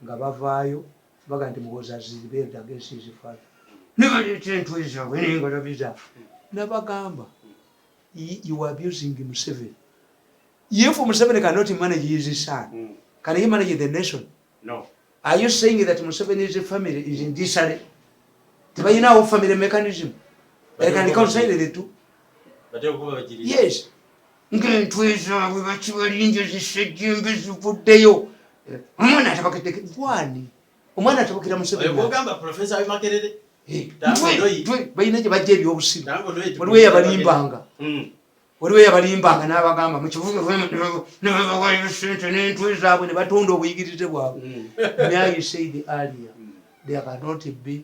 Speaker 1: nga bavaayo baga nti muhoza zibeda against his father. Never intwisa winning got a visa. Nabagamba you are abusing Museveni. You for Museveni cannot manage his son. Can he manage the nation?
Speaker 2: No. Are
Speaker 1: you saying that Museveni's family is in disarray? But you know family mechanism. They can reconcile the two. Yes. Ngentweza we bachiwalinje zisejjembe zivuddeyo. Omwana atabakete gwani. Omwana atabakira Museveni.
Speaker 2: Ogamba professor we Makerere.
Speaker 1: Bayina gye bajja ebyobusiru. Waliwo yabalimbanga. Waliwo yabalimbanga n'abagamba mu kibuga nebabawayo ssente n'entwe zaabwe ne batonda obuyigirize bwabwe. May I say the earlier, there cannot be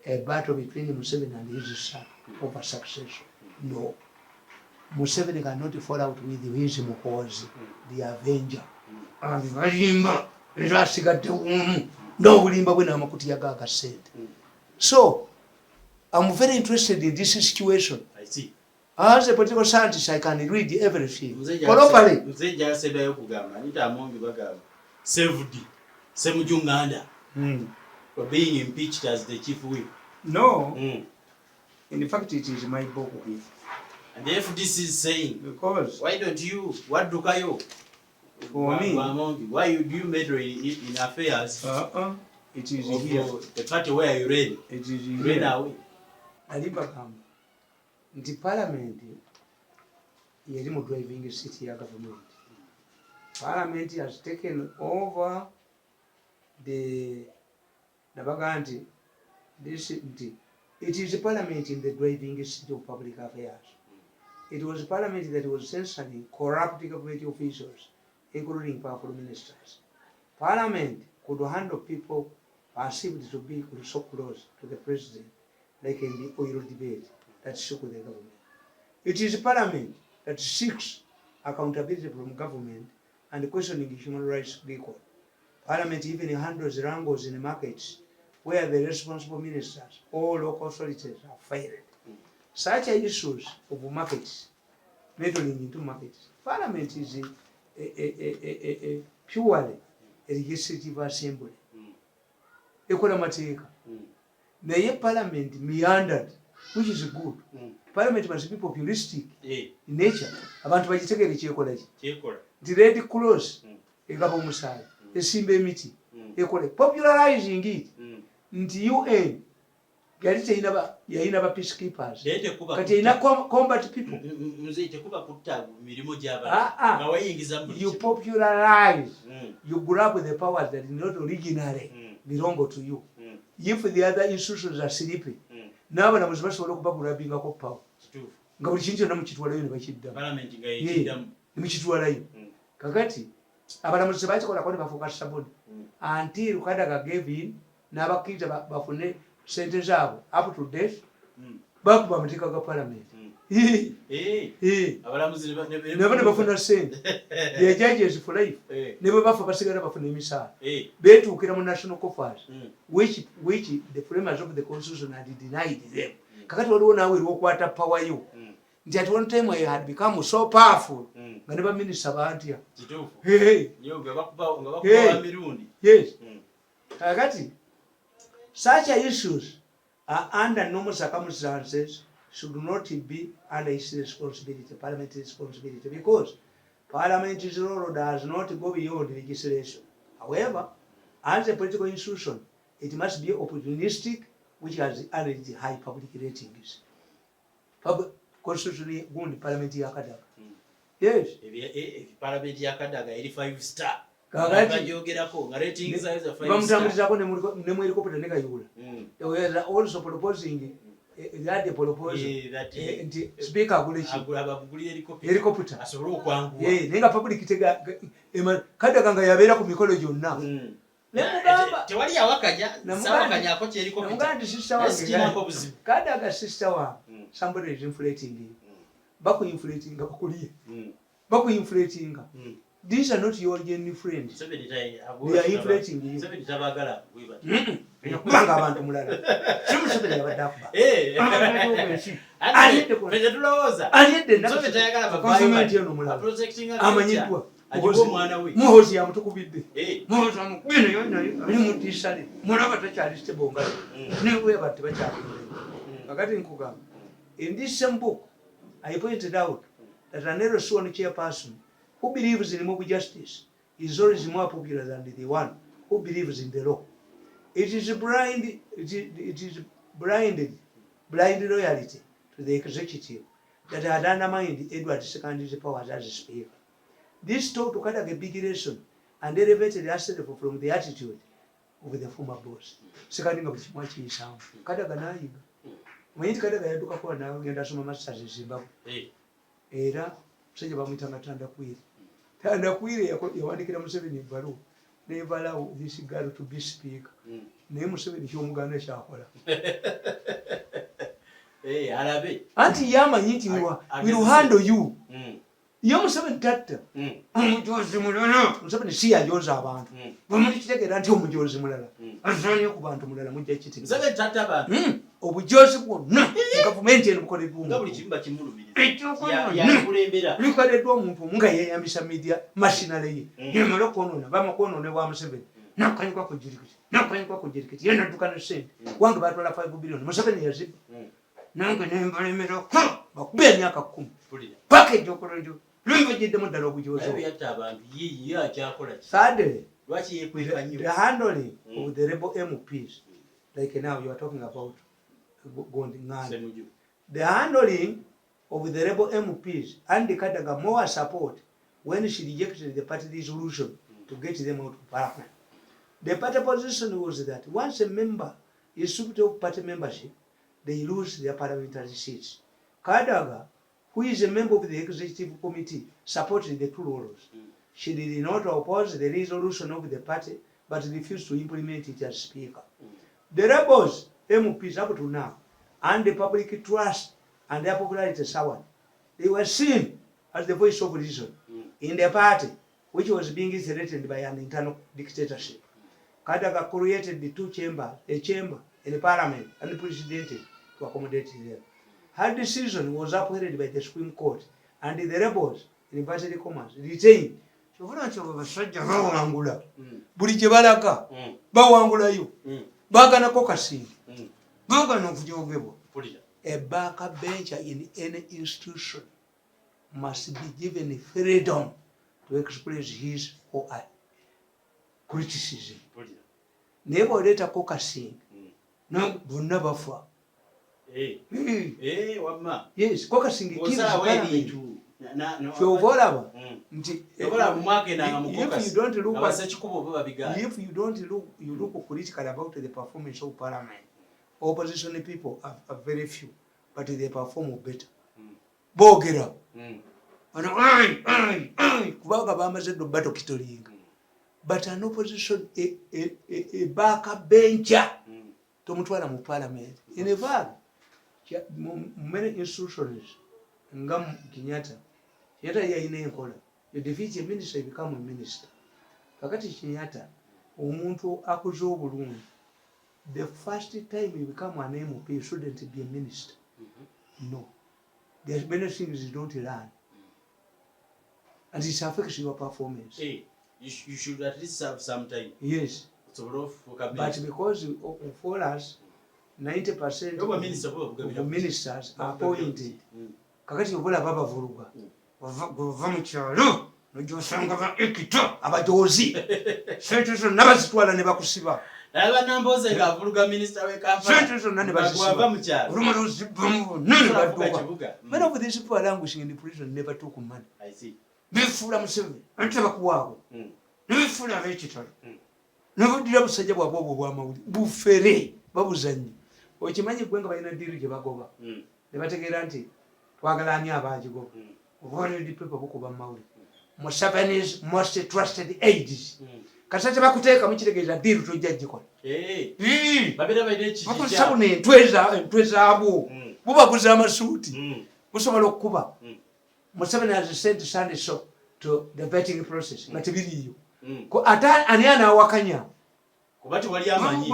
Speaker 1: a battle between Museveni and his son over succession. No. Museveni cannot fall out with his Mukozi, the Avenger. And Balimba, Rasigadde no Bulimba when I'm Kutiaga said. So, I'm very interested in this situation.
Speaker 2: I see.
Speaker 1: As a political scientist, I can read everything.
Speaker 2: Mzeja said Kugama, Nita Mongi Baga, saved Semujunganda for being impeached as the chief whip.
Speaker 1: No. In fact, it is my book.
Speaker 2: And the FDC is saying,
Speaker 1: because
Speaker 2: why don't you, what do you?
Speaker 1: For me,
Speaker 2: why do you meddle in affairs?
Speaker 1: It is here.
Speaker 2: The party where you read.
Speaker 1: It is here.
Speaker 2: Read away.
Speaker 1: Alibakam. The parliament is driving the city government. Parliament has taken over the Nabaganti. It is a parliament in the driving city of public affairs. It was a parliament that was censoring corrupt government officials, including powerful ministers. Parliament could handle people perceived to be so close to the president, like in the oil debate that shook the government. It is a parliament that seeks accountability from government, and questioning human rights record. Parliament even handles wrangles in the markets where the responsible ministers or local authorities are failed. Such issues of markets, meddling into markets. Parliament is a purely a legislative assembly. Ekola mateeka. Naye Parliament meandered, which is good. Parliament must be populistic in nature. Abantu bagitegeere kyekola ki. The Red Cross egaba omusaala, esimba emiti, ekole popularizing it. Nti UN yali yalina ba peacekeepers. Kati yalina combat people. You popularize. You grab the powers that did not originally belong to you. If the other institutions are sleeping, n'abo nabo basobola okubagrabingako power. Nga buli kintu kyonna mukitwalayo ne bakiddamu. Mukitwalayo. Kakati abalamuzi bakikolako ne bafuuka sabuni. Until Kadaga gave in, n'abakkiriza bafune sente zaabwe up to date, bakuba amateeka ga Parliament. Nabo ne bafuna sente. They are judges for life. Ne bwe bafa basigala bafuna emisaala. Beetuukira mu national coffers, which the framers of the constitution had denied them. Kakati waliwo naawe lw'okwata power yo. Nti at one time I had become so powerful. Nga ne baminisita bantya. Yes. Kakati such issues are under normal circumstances should not be under its responsibility, parliamentary responsibility, because parliament's role does not go beyond legislation. However, as a political institution, it must be opportunistic, which has already high public ratings. Constitutionally, good parliament yakadaga. Yes.
Speaker 2: Parliament yakadaga 85-star.
Speaker 1: Zoyogerako ratings are 5-star. They were also proposing that the proposal that speaker agule helicopter asobole okwanguwa nenga public tega kadaga nga yabeera ku mikolo gyonna tewali yawakanya sawakanya ako kye helicopter kadaga sister wa somebody is inflating baku inflating these are not your genuine friends. They are inflating you. Kubanga abantu mulala. Simusebele abadakuba. Aliyedde government eno mulala. Amanyidwa. Ajiwo mwana we. Muhozi ya mutukubidde. Muhozi amukubine yonna ali mu tisale. Mulaba takyali stable ngalo. Niwe bati bakyakubide. Kakati nkugamba. In this same book, I pointed out that an NSSF chairperson who believes in mob justice is always more popular than the one who believes in the law. It is blind loyalty to the executive that had undermined Edward II's powers as speaker. This taught Kadaga a big lesson and elevated herself from the attitude of the former boss. Seconding of the Smachi sound. Kadaga Naiga. When it Kadaga Yaduka now, and as masters in Zimbabwe. Era, say about Mitanga Queen. Tanda Queen, Yawanika Museveni Baru. Never allow this girl to be speaker. Name Museveni Humgana Shahola.
Speaker 2: Hey, Arabi.
Speaker 1: Auntie Yama Yitiwa will handle you. Young 7 tactor. Somebody see a Yosa. When you take it until Mujosi Mulala. I'm trying to go to Mulala Mujachi. 7 tactor. Oh, Joseph won't. No, government and call it boom. Look at the dome from Munga and Missa Media, machinery. You know, Bamakono, the 1 No, can you go with Jirkit? No, can you go with Jirkit? You're not going to say 1 about 5 billion. Museveni years. No, can you buy me a cup? Benyaka kum. Packet your corridor. Sadly, the handling of the rebel M.P.s, like now you are talking about the handling of the rebel M.P.s and the Kadaga more support when she rejected the party resolution to get them out of parliament. The party position was that once a member is stripped of party membership, they lose their parliamentary seats. Kadaga, who is a member of the executive committee, supported the two rules. She did not oppose the resolution of the party, but refused to implement it as speaker. The rebels, MPs up to now, and the public trust and their popularity soured. They were seen as the voice of reason in the party which was being threatened by an internal dictatorship. Kadaga created the two chambers, a chamber in the parliament and the president to accommodate them. Her decision was upheld by the Supreme Court, and the rebels, in inverted commas, retained. Buli gye balaga bawangulayo baagana kokasi baagana okujogebwa. A backbencher in any institution must be given freedom to express his or her criticism. Naye bw'oleeta kokasi bonna bafa. Yes, kokasi kyova olaba nti if you don't look critical about the performance of parliament, opposition people are very few, but they perform better. Boogera kubanga bamaze ddo batokitolinga, but an opposition a backbencher tomutwala mu parliament. In fact, many institutions nga Kenyatta yalina enkola, you defeat a minister, you become a minister. Kakati Kenyatta omuntu akuze obulungi, the first time you become an MP you shouldn't be a minister. No, there's many things you don't learn, and it affects your performance.
Speaker 2: You should at least have some time.
Speaker 1: Yes, but because for us 90% of the ministers are appointed. Kakati obola baba vuluga gova mu kyalo nojosanga ba ekito abajozi setuzo nabazitwala ne bakusiba
Speaker 2: aba namboze nga vuluga minister we Kampala
Speaker 1: setuzo nane bazisiba
Speaker 2: mu kyalo
Speaker 1: rumaruzi bamu nane baduka. Many of these people are languishing in the prison never took money.
Speaker 2: I see.
Speaker 1: Befula musebe ante bakuwabo befula abekitalo nabudira busajja bwabo bwa Amawulire bufere babuzanyi okimanyi gwenga balina diri gye bagoba ne bategeera nti twagalanya abajigo worried people bukuba Amawulire Museveni's most trusted aides kasate bakuteeka mukitegeeza diri tojjajjikola
Speaker 2: babira baide kiki
Speaker 1: bakusabu ne ntweza abo bubaguza amasuuti busobola okukuba. Museveni has sent Sunday so to the vetting process nga tebiriyo ko ata ani anawakanya
Speaker 2: kubati wali amanyi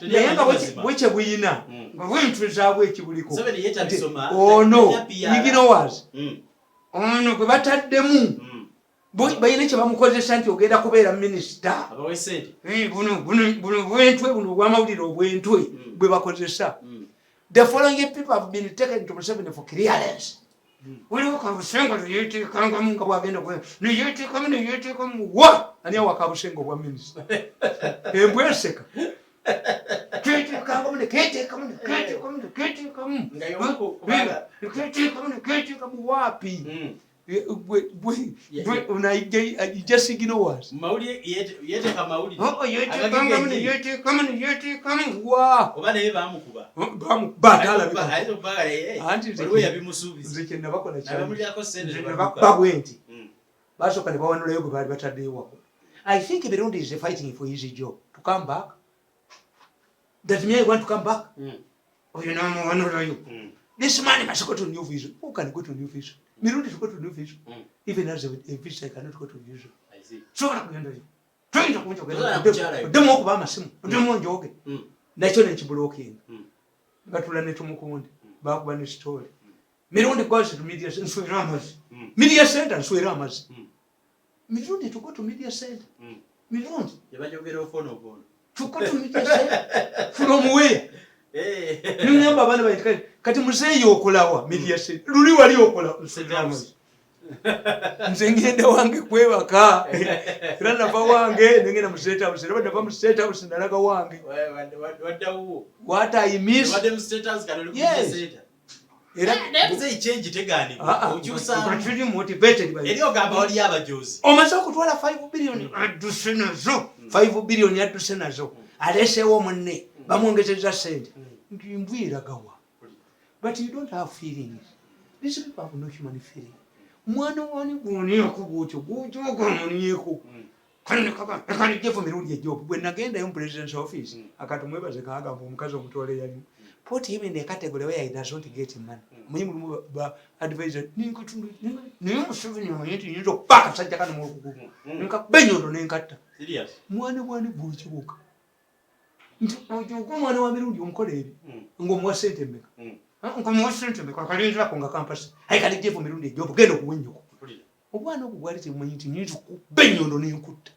Speaker 1: naye nga bwekye buyina nga bwentwezaabwo ekibuliko
Speaker 2: Museveni yetabisoma
Speaker 1: ono iginowas ono gwe bataddemu balina kye bamukozesa nti ogenda kubeera minisita buno bwentwe buno obw'amawulire obwentwe bwe bakozesa. The following people have been taken to Museveni for clearance. Waliwo kabusengo yeteekangamu nga bwagenda neyeteekamu wa ani awa kabusengo bwa minisita embweseka keteekangamu neketeekamu waapi just ignowas
Speaker 2: Mawulire yeteeka Mawulire
Speaker 1: yeteekamu wa
Speaker 2: oba naye bamukuba
Speaker 1: anti
Speaker 2: yabimusuubiza
Speaker 1: nze kyenabakola
Speaker 2: abamulyako sente
Speaker 1: babwenti basooka ne bawanulayo gwe baali bataddeyo. I think Mirundi is fighting for his job to come back. Does me want to come back? Oh, you know, this man must go to new vision. Who can go to new vision? Mirundi to go to new vision. Even as a vision, I cannot go to vision.
Speaker 2: I see.
Speaker 1: So I'm going to do. Trying to go to the more Bamasum, the more jogging. Natural blocking. But we're not to Mukundi. Back when it's told. Mirundi goes to media and Swiramas. Media center and Swiramas. Mirundi to go to media center. Mirundi.
Speaker 2: You want to get off on
Speaker 1: to go to media center. From where? Nyamba bana bayitikaye kati muzeeyi okulawa media center luli wali okola Swiramas. Nze ngenda wange kwebaka era nava wange ngenda mu state house era nava mu state house ndalaga wange
Speaker 2: waddawo
Speaker 1: what I miss
Speaker 2: wadde mu state house kana luli
Speaker 1: yes
Speaker 2: era nebuze change tegani okyusa
Speaker 1: actually motivated by
Speaker 2: eri ogamba wali abajozi
Speaker 1: omaze okutwala 5 billion adduse nazo 5 billion adduse nazo alesewo munne bamwongezeza sente ntimbwira gawa but you don't have feelings. These people have no human feeling. Mwana wani gwoni okubucho gujoga muniyeko kane kaka ekali jefu Mirundi ejobu bwe nagenda yo president's office akatumwebaze kaga omukazi omutole yali put him in a category where he does not get money. Muhimu advisor ninkutundu Museveni yenti nyo paka sajja kana mulukugu. Nka benyondo nenkata. Serious. Mwana buli kibuka. Nti mwana wa Mirundi omukoleere. Ng'omuwa ssente mmeka. Ng'omuwa ssente mmeka akalinzira ko nga kampasi. Ayi kali jefu Mirundi ejobu genda okuwenyuko. Obwana obwo bwali temumanyi nti nyinza benyondo nenkutta.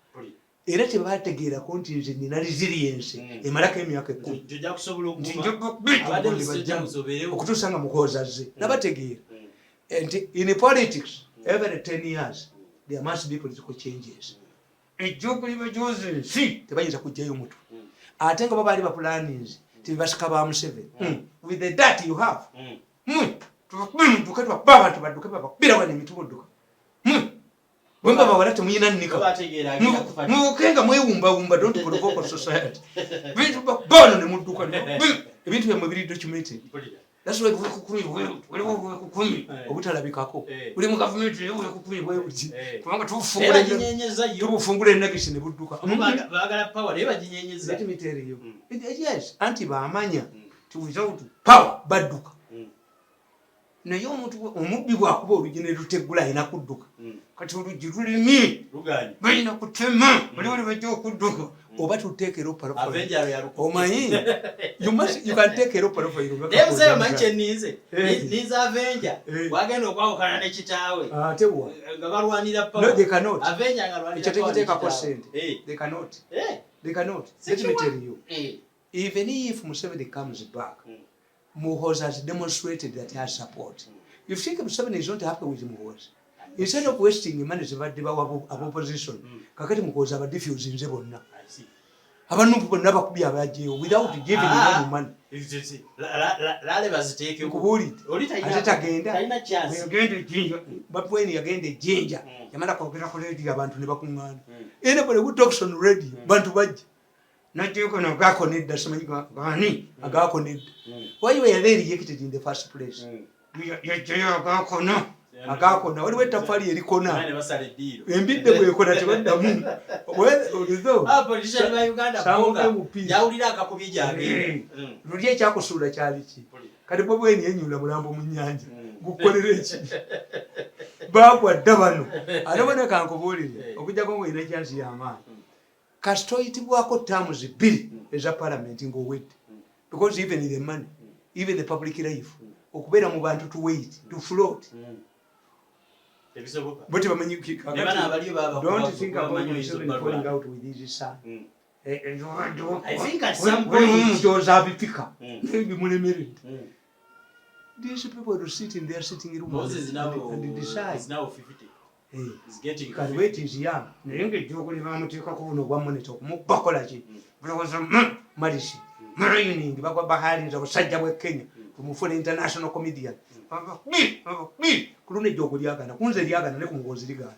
Speaker 1: Era tebategeerako nti nze nina resilience emalako emyaka 10 okutuusa nga mukoza zze nabategeera nti in politics every 10 years there must be political changes. Ejjokuliba gyoze nsi tebayinza kujjayo mutwe ate nga babaali bapulaninzi tebasika ba Museveni with the data you have tubaduke twabba abantu badduke bababira wane emitubudduka Wemba bawala temuyina nnika. Mukenga mwewumba don't provoke society. Bintu babono ne mudduka ebintu bya mubiri documented. That's why we kukumi obutalabikako. Uli mu government we kukumi bwe buti. Kubanga tufungule nagisi ne budduka.
Speaker 2: Bagala power leba jinyenyeza.
Speaker 1: Let me tell you. Yes, anti baamanya to without power badduka. Naye omuntu omubbi bwakuba olugine lutegula ayina kudduka kati olugi lulimi balina kutema baliwali bajja okudduka oba tuteekera omanyi you can take a
Speaker 2: wagenda okwawukana ne kitaawe nga balwanira
Speaker 1: ekyotekiteekako sente they cannot let me tell you even if Museveni comes back Muhoza has demonstrated that he has support. If you think Museveni is not happy with Muhoza, instead of wasting money to the opposition, kakati Muhoza aba diffuse nze bonna. Abantu bonna bakubya abajeyo without giving them money.
Speaker 2: Lale baziteeke
Speaker 1: kubuli. Atagenda. Yagende jinja. Bapweni yagende jinja. Yamala kwogera ko radio abantu ne bakungana. Anybody who talks on radio, bantu bajja. Natiko na gako nedda samanyika gani agako nedda. Why you were very rejected in the first place? Ya agako na wali wetafali erikona. Embidde bwe ekona tebadda mu. Olizo.
Speaker 2: Politician ba Uganda bonga. Yawulira akakubye jange.
Speaker 1: Luli ekyakusuula kyali ki? Kati Bobi yenyula mulambo mu nnyanja. Gukolera eki. Bagwa ddabano. Alabona kankubulire. Okujjako ngo ina chance y'amaani. Kasitoyitibwako terms 2 eza parliament ng'owedde. Because even the money, even the public life, okubeera mu bantu to wait, to float. But don't think about Museveni falling out with his son.
Speaker 2: I think at some point
Speaker 1: these people will sit in their sitting room and decide.
Speaker 2: It's now 50. He's getting
Speaker 1: wait is young. Nenge jogoli bamuteeka ku buno bwa monitor bakola ki. Buloza malisi. Marine bagwa bahali za busajja bwe Kenya. Kumufuna international comedian. Kulune jogoli agana kunze lyagana ne kumugozi ligana.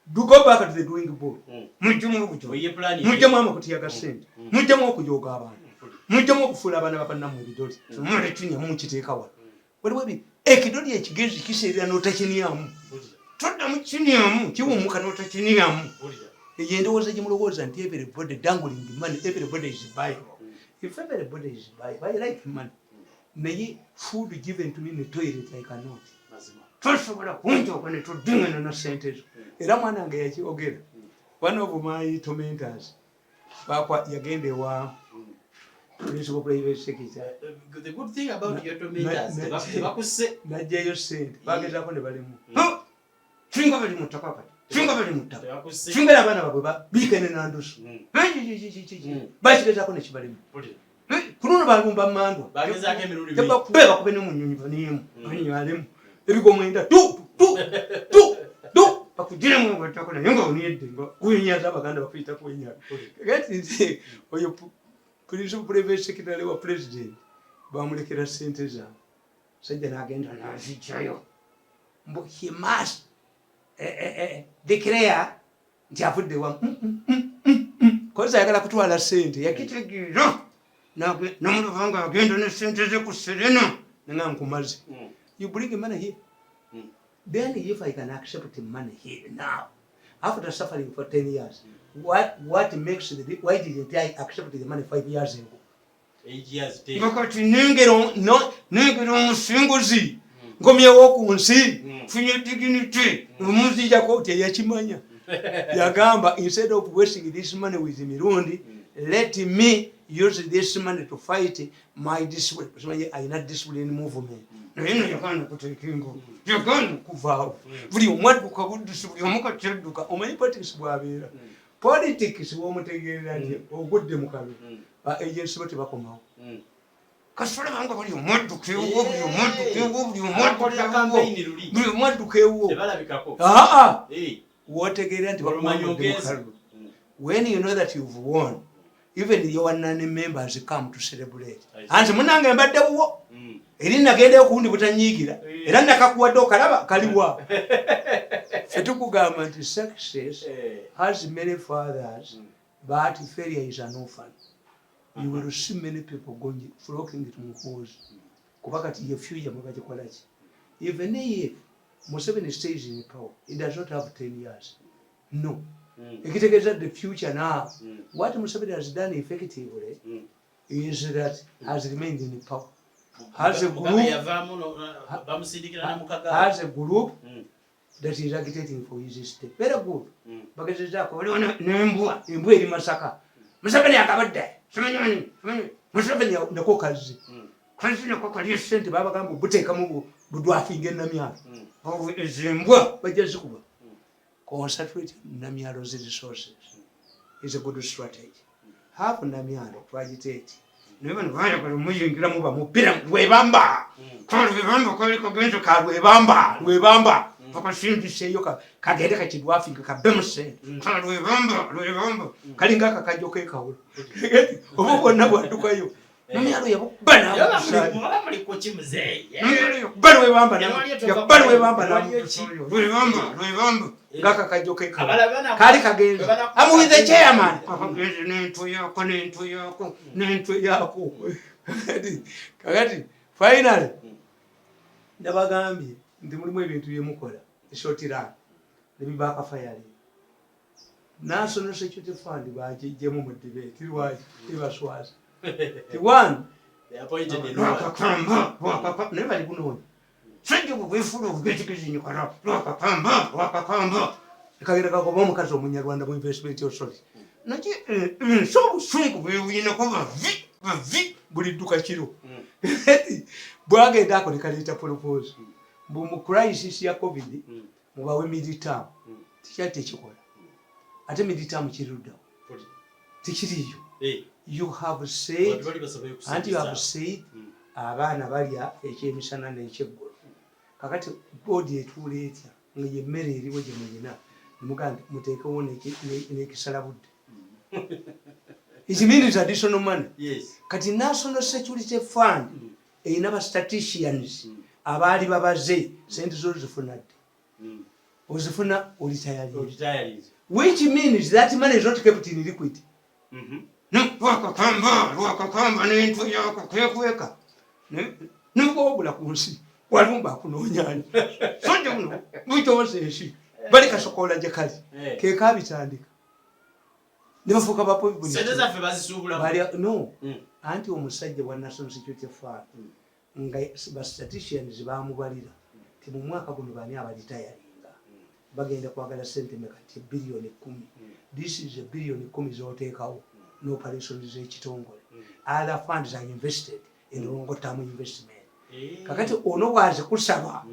Speaker 1: Do go back to the drawing board. Mujumu kujo. Mujumu amakuti yagasente. Mujumu okujoga abantu. Mujumu okufula abana bapana mu bidoli. Mure tunya mu kiteeka wa. Wali ekidoli ekigezi kiseera n'otakiniyamu. Toda mchiniamu kiwumuka n'otakiniyamu. Endowooza gye mulowooza nti everybody dangling money, everybody is buying. If everybody is buying, I like money. Naye food given to me in the toilet I cannot. Tosobola kunjooka ne todingana na sente ezo. Era mwana wange yakiogera. One of my tormentors yagenda ewa principal private secretary.
Speaker 2: The good thing about your tormentors, bakuse
Speaker 1: najjayo sente bagezaako ne balimu. Finga bali mutaka kati. Finga bali mutaka. Finga abana babwe bikene nandusu. Bakigezaako ne kibalimu. Kunono balumba mandwa.
Speaker 2: Bagezaako emirundi.
Speaker 1: Beba kubene mu nyonyi banimu. Banyalemu. Ebigomwenda tu. Bakujira mu batako na yonga uniyedde ngo kunyaza abaganda bafita kunyaza. Kati oyo principal private secretary wa president bamulekera sente za. Sajja nagenda nazichayo. Mbo he must declare nti afudde wa koza yagala kutwala sente yakitegeera namuluvanga agenda ne sente ze ku Serena nga nkumaze. You bring money here. Then if I can accept the money here now, after suffering for 10 years, what makes why didn't I accept the money 5 years ago? Ngakati nengera omusinguzi nkomyewo ku nsi funye dignity omuzijako teyakimanya yagamba instead of wasting this money with Mirundi let me use this money to fight my discipline. Ayina discipline movement naye yakana kutekingo yakana kuvaawo buli omwadduka buddusi buli omukatedduka omanyi politics bwabeera politics bwomutegeerera nti ogudde mu kabi ba agency bo tebakomawo kasole banga buli omwaddukewo buli omwaddukewo wotegeerera nti bakumanya mu kabi. When you know that you've won, even your non-members come to celebrate. Anti munange mbadde wo eri nagenda okundi butanyiigira era nakakuwadde okalaba kaliwa fetukugamba nti success has many fathers but failure is an orphan. You will see many people going flocking to muhoozi kuba kati ye future mubagikola ki. Even if Museveni stays in power, it does not have 10 years. No. Ekitegeeza the future now. What Museveni has done effectively is that has remained in power. Has a group that is agitating for his state. Very good. Bagezezako waliwo nembwa eri Masaka. Museveni akabadde. Museveni ndako kazi. Kazi nako kali sente babagamba buteekamu budwafinga ennamyalo. Ezimbwa bajja zikuba. Concentrate Namyalo's resources is a good strategy. Half Namyalo to agitate. Never mind muyingira muba mupira webamba. Webamba bakasindise kagende kakidwafinga kabemse. Webamba kalinga kakajoke kawulo. Obo bonna bwaddukayo. Namyalo yabana muli ko kimuze. Bano webamba ngaka kajoke kali kagenze amuwize chairman nentu yako kakati finally ndabagambye ndi mulimu ebintu byemukola eshotira nebibaka fayali National Security Fund bajejemu mu debate lwaji tibaswaza the one
Speaker 2: they appointed in
Speaker 1: never Guno. Sanjo bwefulu obwetekezinyo kala wakakamba ekagera kakoba omukazi omunyarwanda mu investment authority naki so sungu bweyina ko bavi buli dduka kiro bwagenda ako nekaleta propose mu crisis ya covid mubawe midterm tikyali tekikola ate midterm kiruddawo tikiriyo. You have said and you have said abaana balya ekyemisana n'ekyeggulu kakati bodi etuula etya nga emmere eriwo gye muyina nemugamba muteekewo n'ekisala budde. It means additional money.
Speaker 2: Yes.
Speaker 1: Kati National Security Fund erina ba statisticians abaali babaze sente zo zifuna dde ozifuna olitayaliza, which means that money is not kept in liquid. Wakakamba n'entu yako kwekweka nibwobula ku nsi walumba akunoonyanya sonja buno bwitooza ensi bali kasokola gye kali keekabitandika ne bafuuka no anti omusajja wa National Security Fund nga ba statisticians baamubalira ti mu mwaka guno bani abalitayalinga bagenda kwagala sente mekati billion 10. This is a billion 10 z'oteekawo no operations z'ekitongole. Other funds are invested in long term investment. Kakati ono waze kusaba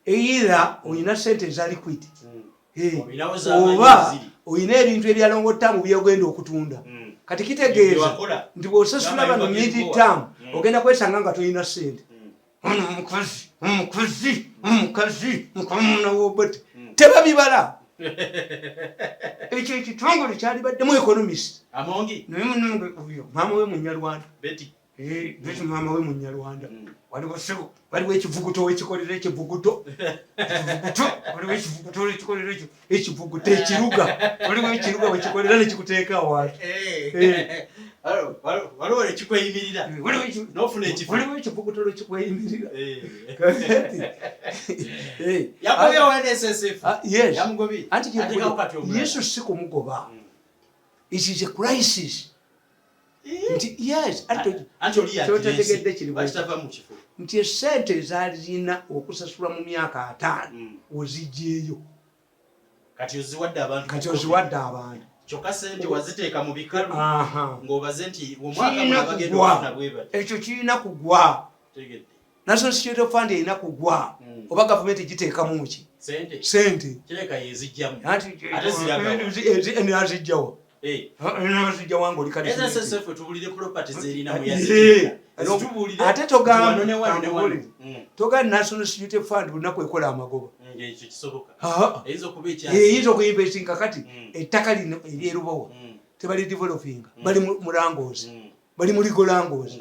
Speaker 1: either oyina sente za liquid oba oyina ebintu ebya long term byogenda okutunda. Kati kitegeeza nti bw'osasula bano mid term ogenda kwesanga nga toyina sente. Ono omukazi mukamuna w'obote tebabibala. Ekyo ekitongole kyali baddemu economist
Speaker 2: amongi
Speaker 1: naye munange oyo maama we Munyarwanda Betty maama we Munyarwanda waliwo ekivuguto wekikolera ekivuguto ekiruga waliwo ekiruga wekikolera nekikuteeka awantu
Speaker 2: waliwo ekikweyimirira n'ofuna
Speaker 1: waliwo ekivuguto lwekikweyimirira
Speaker 2: yakobya wa NSSF
Speaker 1: yamugobi anti Yesu si kumugoba. It is a crisis. nti yes
Speaker 2: kyotegedde kiri
Speaker 1: nti esente ezalina okusasula mu myaka 5 ozigyeyo
Speaker 2: kati oziwadde
Speaker 1: abantu
Speaker 2: kyokka sente waziteeka mu bikalu ng'obaze nti omwaka bagenda okufuna bwe bati
Speaker 1: ekyo kirina kugwa National Security Fund erina kugwa oba gavumenti giteekamu ki sente
Speaker 2: kireka yezijjamu
Speaker 1: nazijjawa nazijjawa nga oli
Speaker 2: NSSF tubulire properties erina mu yazijja
Speaker 1: ate togamba National Security Fund lunaku ekola amagoba
Speaker 2: ekyo kisoboka
Speaker 1: eyinza okuyinvestinga kati ettaka lino eryerubowa tebali developinga bali mu langozi bali muri golangozi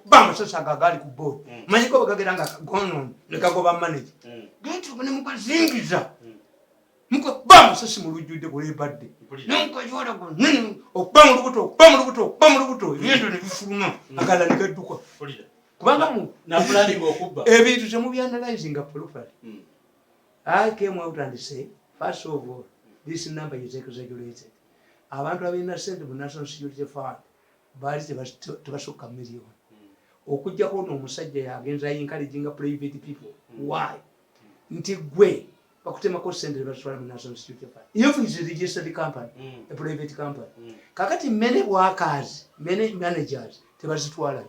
Speaker 1: bamusasa gagali ku board manyiko bagagera nga gono nekagoba manager gitu bane mukazingiza muko bamusasi mu lujjude kule badde nonko jwala go nini okbamulubuto ebintu ne bifuluma agala nikadduka kubanga mu
Speaker 2: na planning okubba
Speaker 1: ebintu temu bya analyzing properly I came out and say first of all this number is exaggerated abantu abina sente mu National Security Fund bali tebasukka million okujjako n'omusajja yagenza encouraging private people why nti gwe bakutemako sente baswala mu National Security Fund if it's a registered company a private company kakati many workers many managers tebazitwala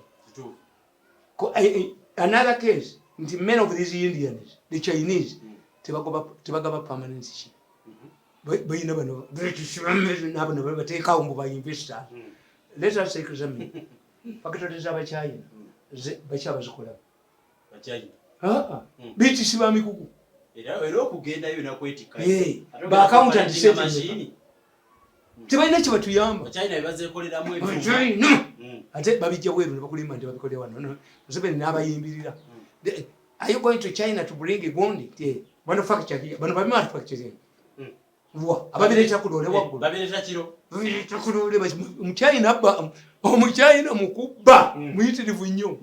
Speaker 1: another case nti many of these Indians the Chinese tebagaba permanency bayina bano nabano bateekawo mbu bainvestors let us examine pakitoteza abachina bakyabazikola bitisiba mikuku
Speaker 2: era okugendayo nakwetika
Speaker 1: baaccountant setting tebalina kyebatuyamba ate babijja bweru nebakulima nti babikolera wano Museveni n'abayimbirira are you going to China to bring gondi manufacture here bano babimanufacturing ababireta kulole waggulu
Speaker 2: babireta kiro
Speaker 1: babireta kulole muchina omuchina mukubba muyitirivu nnyo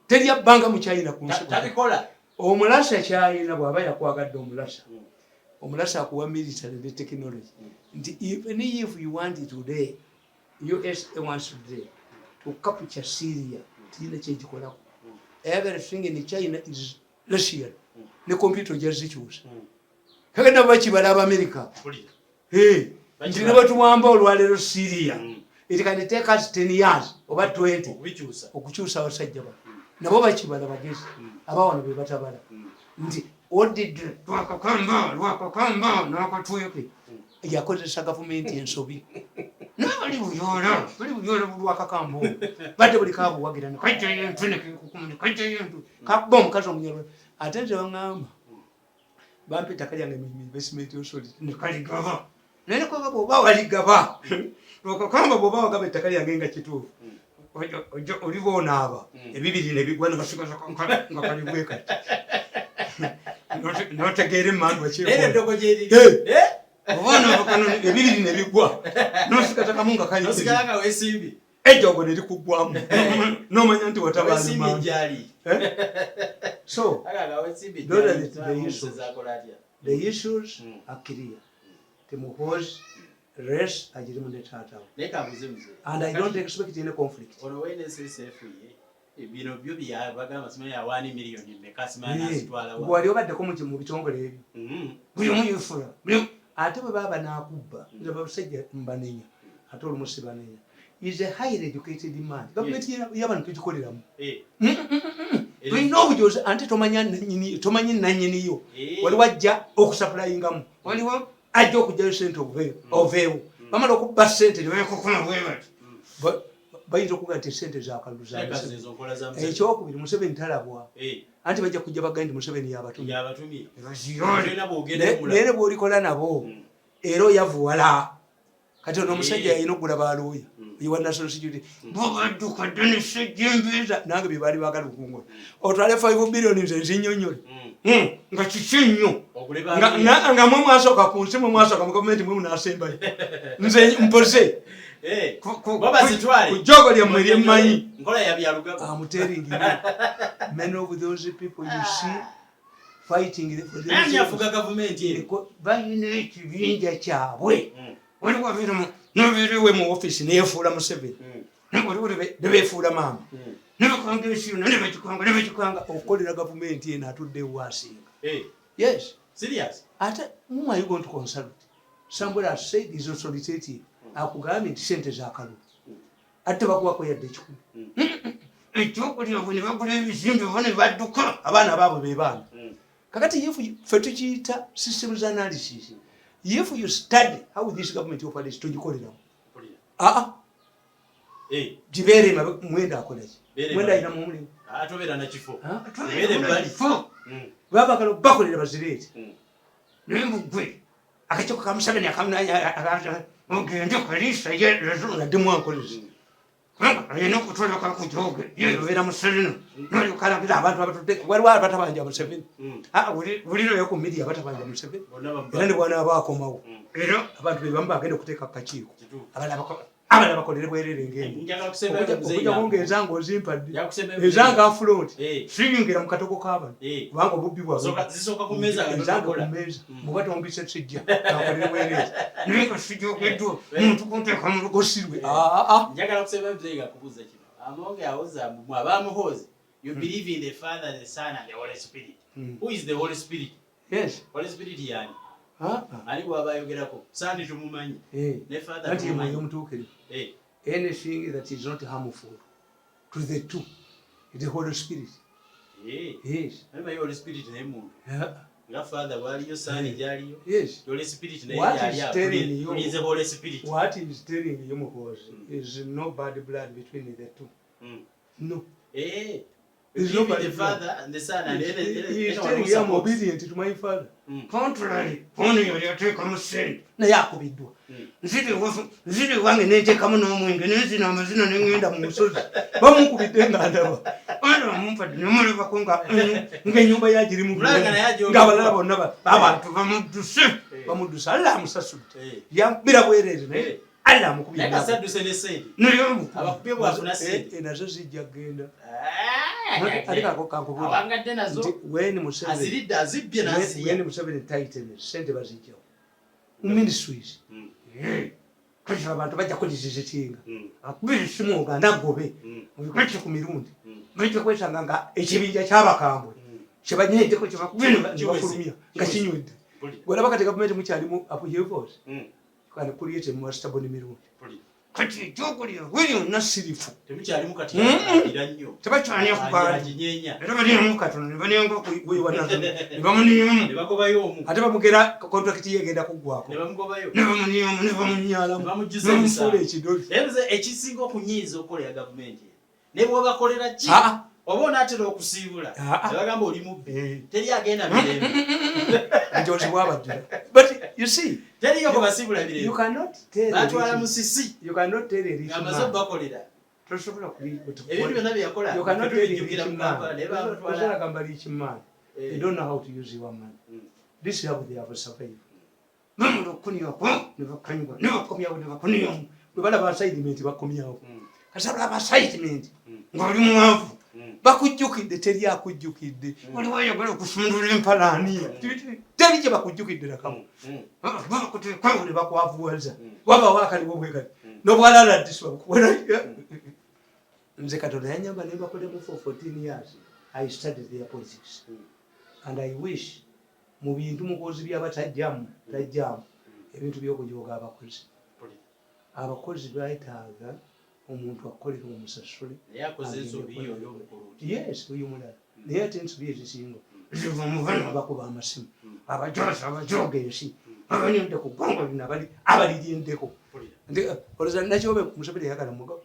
Speaker 1: teri abbanga muchina
Speaker 2: tabikola
Speaker 1: omulasa china bwaba yakwagadde omulasa akuwa military technology nti even if you want today US wants today to capture Syria tina kyekikola everything in China is Russian ne computer jazikyusa kagenda bakibala America nti ne batuwamba olwaleero Syria it can take us 10 years oba 20 okukyusa abasajja ba nabo bakibala bagezi abawano be batabala nti odidde lwakakamba nakatweke yakozesa gavumenti ensobi nabali buyola lwakakambo badde buli kabo wagirana kakuba omukazi omunyalwa ate nze baŋŋamba bampa ettaka lyange investment authority nekaligaba naye nekwaga bwoba waligaba lwakakamba bwoba wagaba ettaka lyange nga kituufu oliba onaaba ebibiri nebigwa nebasigaza nga kalibwe kati notegeera emandwa ebibiri nebigwa nosigaza kamu nga kali ejogo nerikugwamu nomanya nti watabalima so the issues are clear temuhozi race ajirimu ne tatawo and I don't expect any conflict
Speaker 2: bino byo byabagamba simanya ya 1 million mekasimana asitwala wa
Speaker 1: gwali obaddeko mu bitongole ebyo buli omu yefula ate bwe baba nakubba nze babusajja mbanenya ate olumusi banenya is a highly educated man gavumenti y'abantu tugikoleramu tulina obujozi ante tomanyi nanyiniyo waliwo ajja okusaplayingamu waliwo ajja okugyayo sente oveewo bamala okubba sente nebekokona bwebati bayinza okuga nti sente zakaluza ekyokubiri Museveni talabwa anti bajja kujja bagamba nti Museveni yabatumye naye bwolikola nabo era oyavuwala kati ono omusajja yalina okugula balooya ewa National Security bwabadduka ddene sejjembeeza nange bye baali baagala okungola otwale 5 billion nze nzinyonyole nga kiki nnyo nga mwe mwasooka ku nsi mwe mwasooka mu gavumenti mwe munasembayo nze mpoze kujogo lyammwe lyemmanyi amuteringi many of those people you see fighting
Speaker 2: for the government
Speaker 1: bayina ekibinja kyabwe waliwo abeeramu nobiriwe mu office neyefuula Museveni nebeefuula maama nebakikanga okukolera gavumenti eno atudde ewasinga. Yes.
Speaker 2: Serious?
Speaker 1: Ate whom are you going to consult? Somebody has said is authoritative. Akugambye nti sente z'akalulu ate bakuwako yadde ekikumi ekyokulya bwe ne bagula ebizimbe bo ne badduka abaana baabwe be baana. Kakati ffe tukiyita systems analysis. If you study how this government operates tugikoleramu gibeere mwenda akolaki mwenda alina mumulimu
Speaker 2: atobeera nakifo
Speaker 1: babagala bakolera bazireeti naye mugwe akakyoko ka Museveni ogende kalisa nadde mwankolezi alina okutwalaka kujoge yobeera Museveni nolukalagira abantu abatudde waliwo abatabanja Museveni buliro yo ku media abatabanja Museveni era ne bwana abakomawo era abantu bebamu bagenda okuteeka ku kakiiko abala bakolere bwerere ng'enokujja ng'enzanga ozimpadde ezanga afuloti siyingira mu katoko k'abantu kubanga obubbi bwazisooka ku mmeeza muba tombise sijja akolere bwerere naye nga sijogeddwa muntu kunteeka mu lugosirwe.
Speaker 2: Njagala kusema Bizinensi kubuuza kino Amonge awoza mu abamuhozi you believe in the Father, the Son and the Holy Spirit. Who is the Holy Spirit?
Speaker 1: Yes.
Speaker 2: Holy Spirit yani ani bw'abayogerako sandi tumumanyi ne Father
Speaker 1: tumumanyi. Anything that is not harmful to the two is the Holy Spirit. Yes.
Speaker 2: The Holy Spirit ne muntu. Nga Father waliyo Son jaliyo.
Speaker 1: Yes.
Speaker 2: Holy Spirit ne yaliyo. Is the Holy Spirit.
Speaker 1: What is telling you Mukozi is no bad blood between the two. No. Is no
Speaker 2: the Father and the Son and
Speaker 1: he is telling you I'm obedient to my Father. Contrary, only you take on sin. Na yakubiddwa. Nziri wange neteekamu n'omwenge nenzina amazina nengenda mu musozi bamukubidde nga ndaba ana mumpadde nemulabako ng'ennyumba yagirimu ng'abalala bonna abantu bamudduse alla amusasudde yambira bwereere naye alla amukubye nazo zijja kgenda When Museveni tightened sente bazijjawo mu ministries kati abantu bajja kulizizitinga akubira esimu oganda agobe kati ku Mirundi bajja kwesanga nga ekibinja ky'abakambwe kyebanyeddeko kyebakubira nga kinywedde bw'olaba kati gavumenti mukyalimu apuyevos kana create mu stable Mirundi kati ekyokulira weyonna sirifu
Speaker 2: temukyalimu kati nnyo
Speaker 1: tebakyanya kubaanyenya era balinamu katono ne banenga weewanazo ne bamuniyamu
Speaker 2: ne bagobayo omu
Speaker 1: ate bamugera contract yegenda kuggwako
Speaker 2: ne bamugobayo
Speaker 1: ne bamuniyamu ne bamunyalamu
Speaker 2: bamujuza ebisaala
Speaker 1: ekidoli
Speaker 2: ebize ekisinga okunyiiza okolera gavumenti ne bw'obakolera ki oba onaatera okusiibula nebagamba oli mubbi teri agenda mirembe
Speaker 1: njozi bwabajjula but you see
Speaker 2: teriyo kubasiibula mirembe
Speaker 1: you cannot tell
Speaker 2: batwala musisi
Speaker 1: you cannot tell it
Speaker 2: amaze bakolera
Speaker 1: tosobola
Speaker 2: ebintu byonna byeyakola
Speaker 1: you cannot tell it gamba likimaani they don't know how to use your money this is how they have survived bamula okukuniyako ne bakanywa ne bakomyawo ne bakuniyamu bwe balaba assignment bakomyawo kasabula abassignment ng'oli muwanvu bakujjukidde teri akujjukidde oli wayagala okusundula empalaaniya teri gye bakujjukidde nakamu bakuteekawo ne bakwavuwaza wabawo akaliwo bwekati n'obwalala disibakuwera nze Katonda yanyamba ne mbakolemu for 14 years I studied their politics and I wish mu bintu mukozi byabatajjamu tajjamu ebintu by'okujooga abakozi baetaaga omuntu akolera omusasule yes uyu mulala naye ate ensobi ezisinga ziva mu bano abakuba amasimu abajooga ensi abanyonde ku ggwanga lino abaliryendeko olowooza nakyobe Museveni yayagala mugabo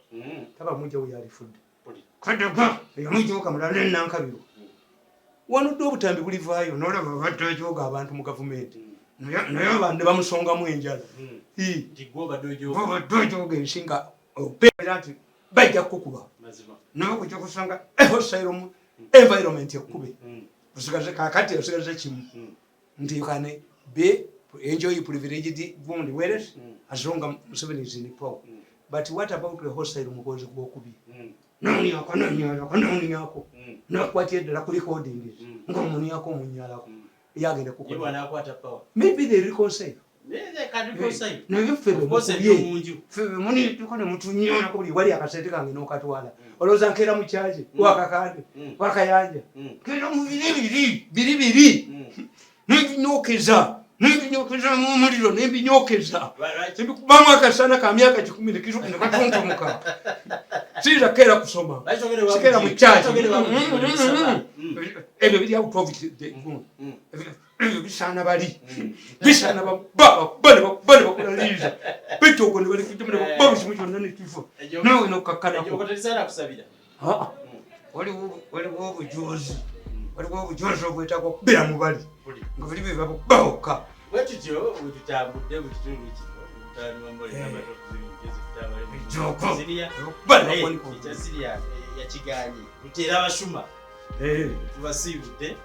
Speaker 1: taba mujjawo yalifudde kadaga yamujjooka mulala nenankabiro wanudde obutambi bulivaayo nolaba badde ajooga abantu mu gavumenti naye abantu ne bamusongamu enjala obadde ojooga ensi nga opera nti bajja kukuba nawe kujja kusanga hostile environment ekube usigaze kakati usigaze kimu nti you can be enjoy privileged wound whereas as long as Museveni is in power but what about the hostile mugozi gwokubi nani yako nakwati edala ku recording ngo muni yako munyalako yagenda kukola
Speaker 2: yibana akwata power
Speaker 1: maybe they reconcile febe muni tukone mutunyola kuli wali akasente kange nokatwala olowooza nkeera mu kyaje wakakande wakayanja keera mu biribiri nebinyokeza mu muliro nebinyokeza ebikubamu akasana ka myaka 10 nekatontomuka siza keera kusoma sikeera mu kyaje ebyo biri autovite bisana bali bisana bakulaliza betogone bali kutemera babisimucho nani kifo nawe nokakana
Speaker 2: ko talisana kusabira
Speaker 1: waliwo obujozi obwetako kubera mu bali nga bali beba baboka
Speaker 2: wetutyo wetutambudde bututulu kino mutani wambole n'abato kuzingezi kutabale
Speaker 1: joko
Speaker 2: ziriya
Speaker 1: bali
Speaker 2: ya kiganyi tutera abashuma tubasibudde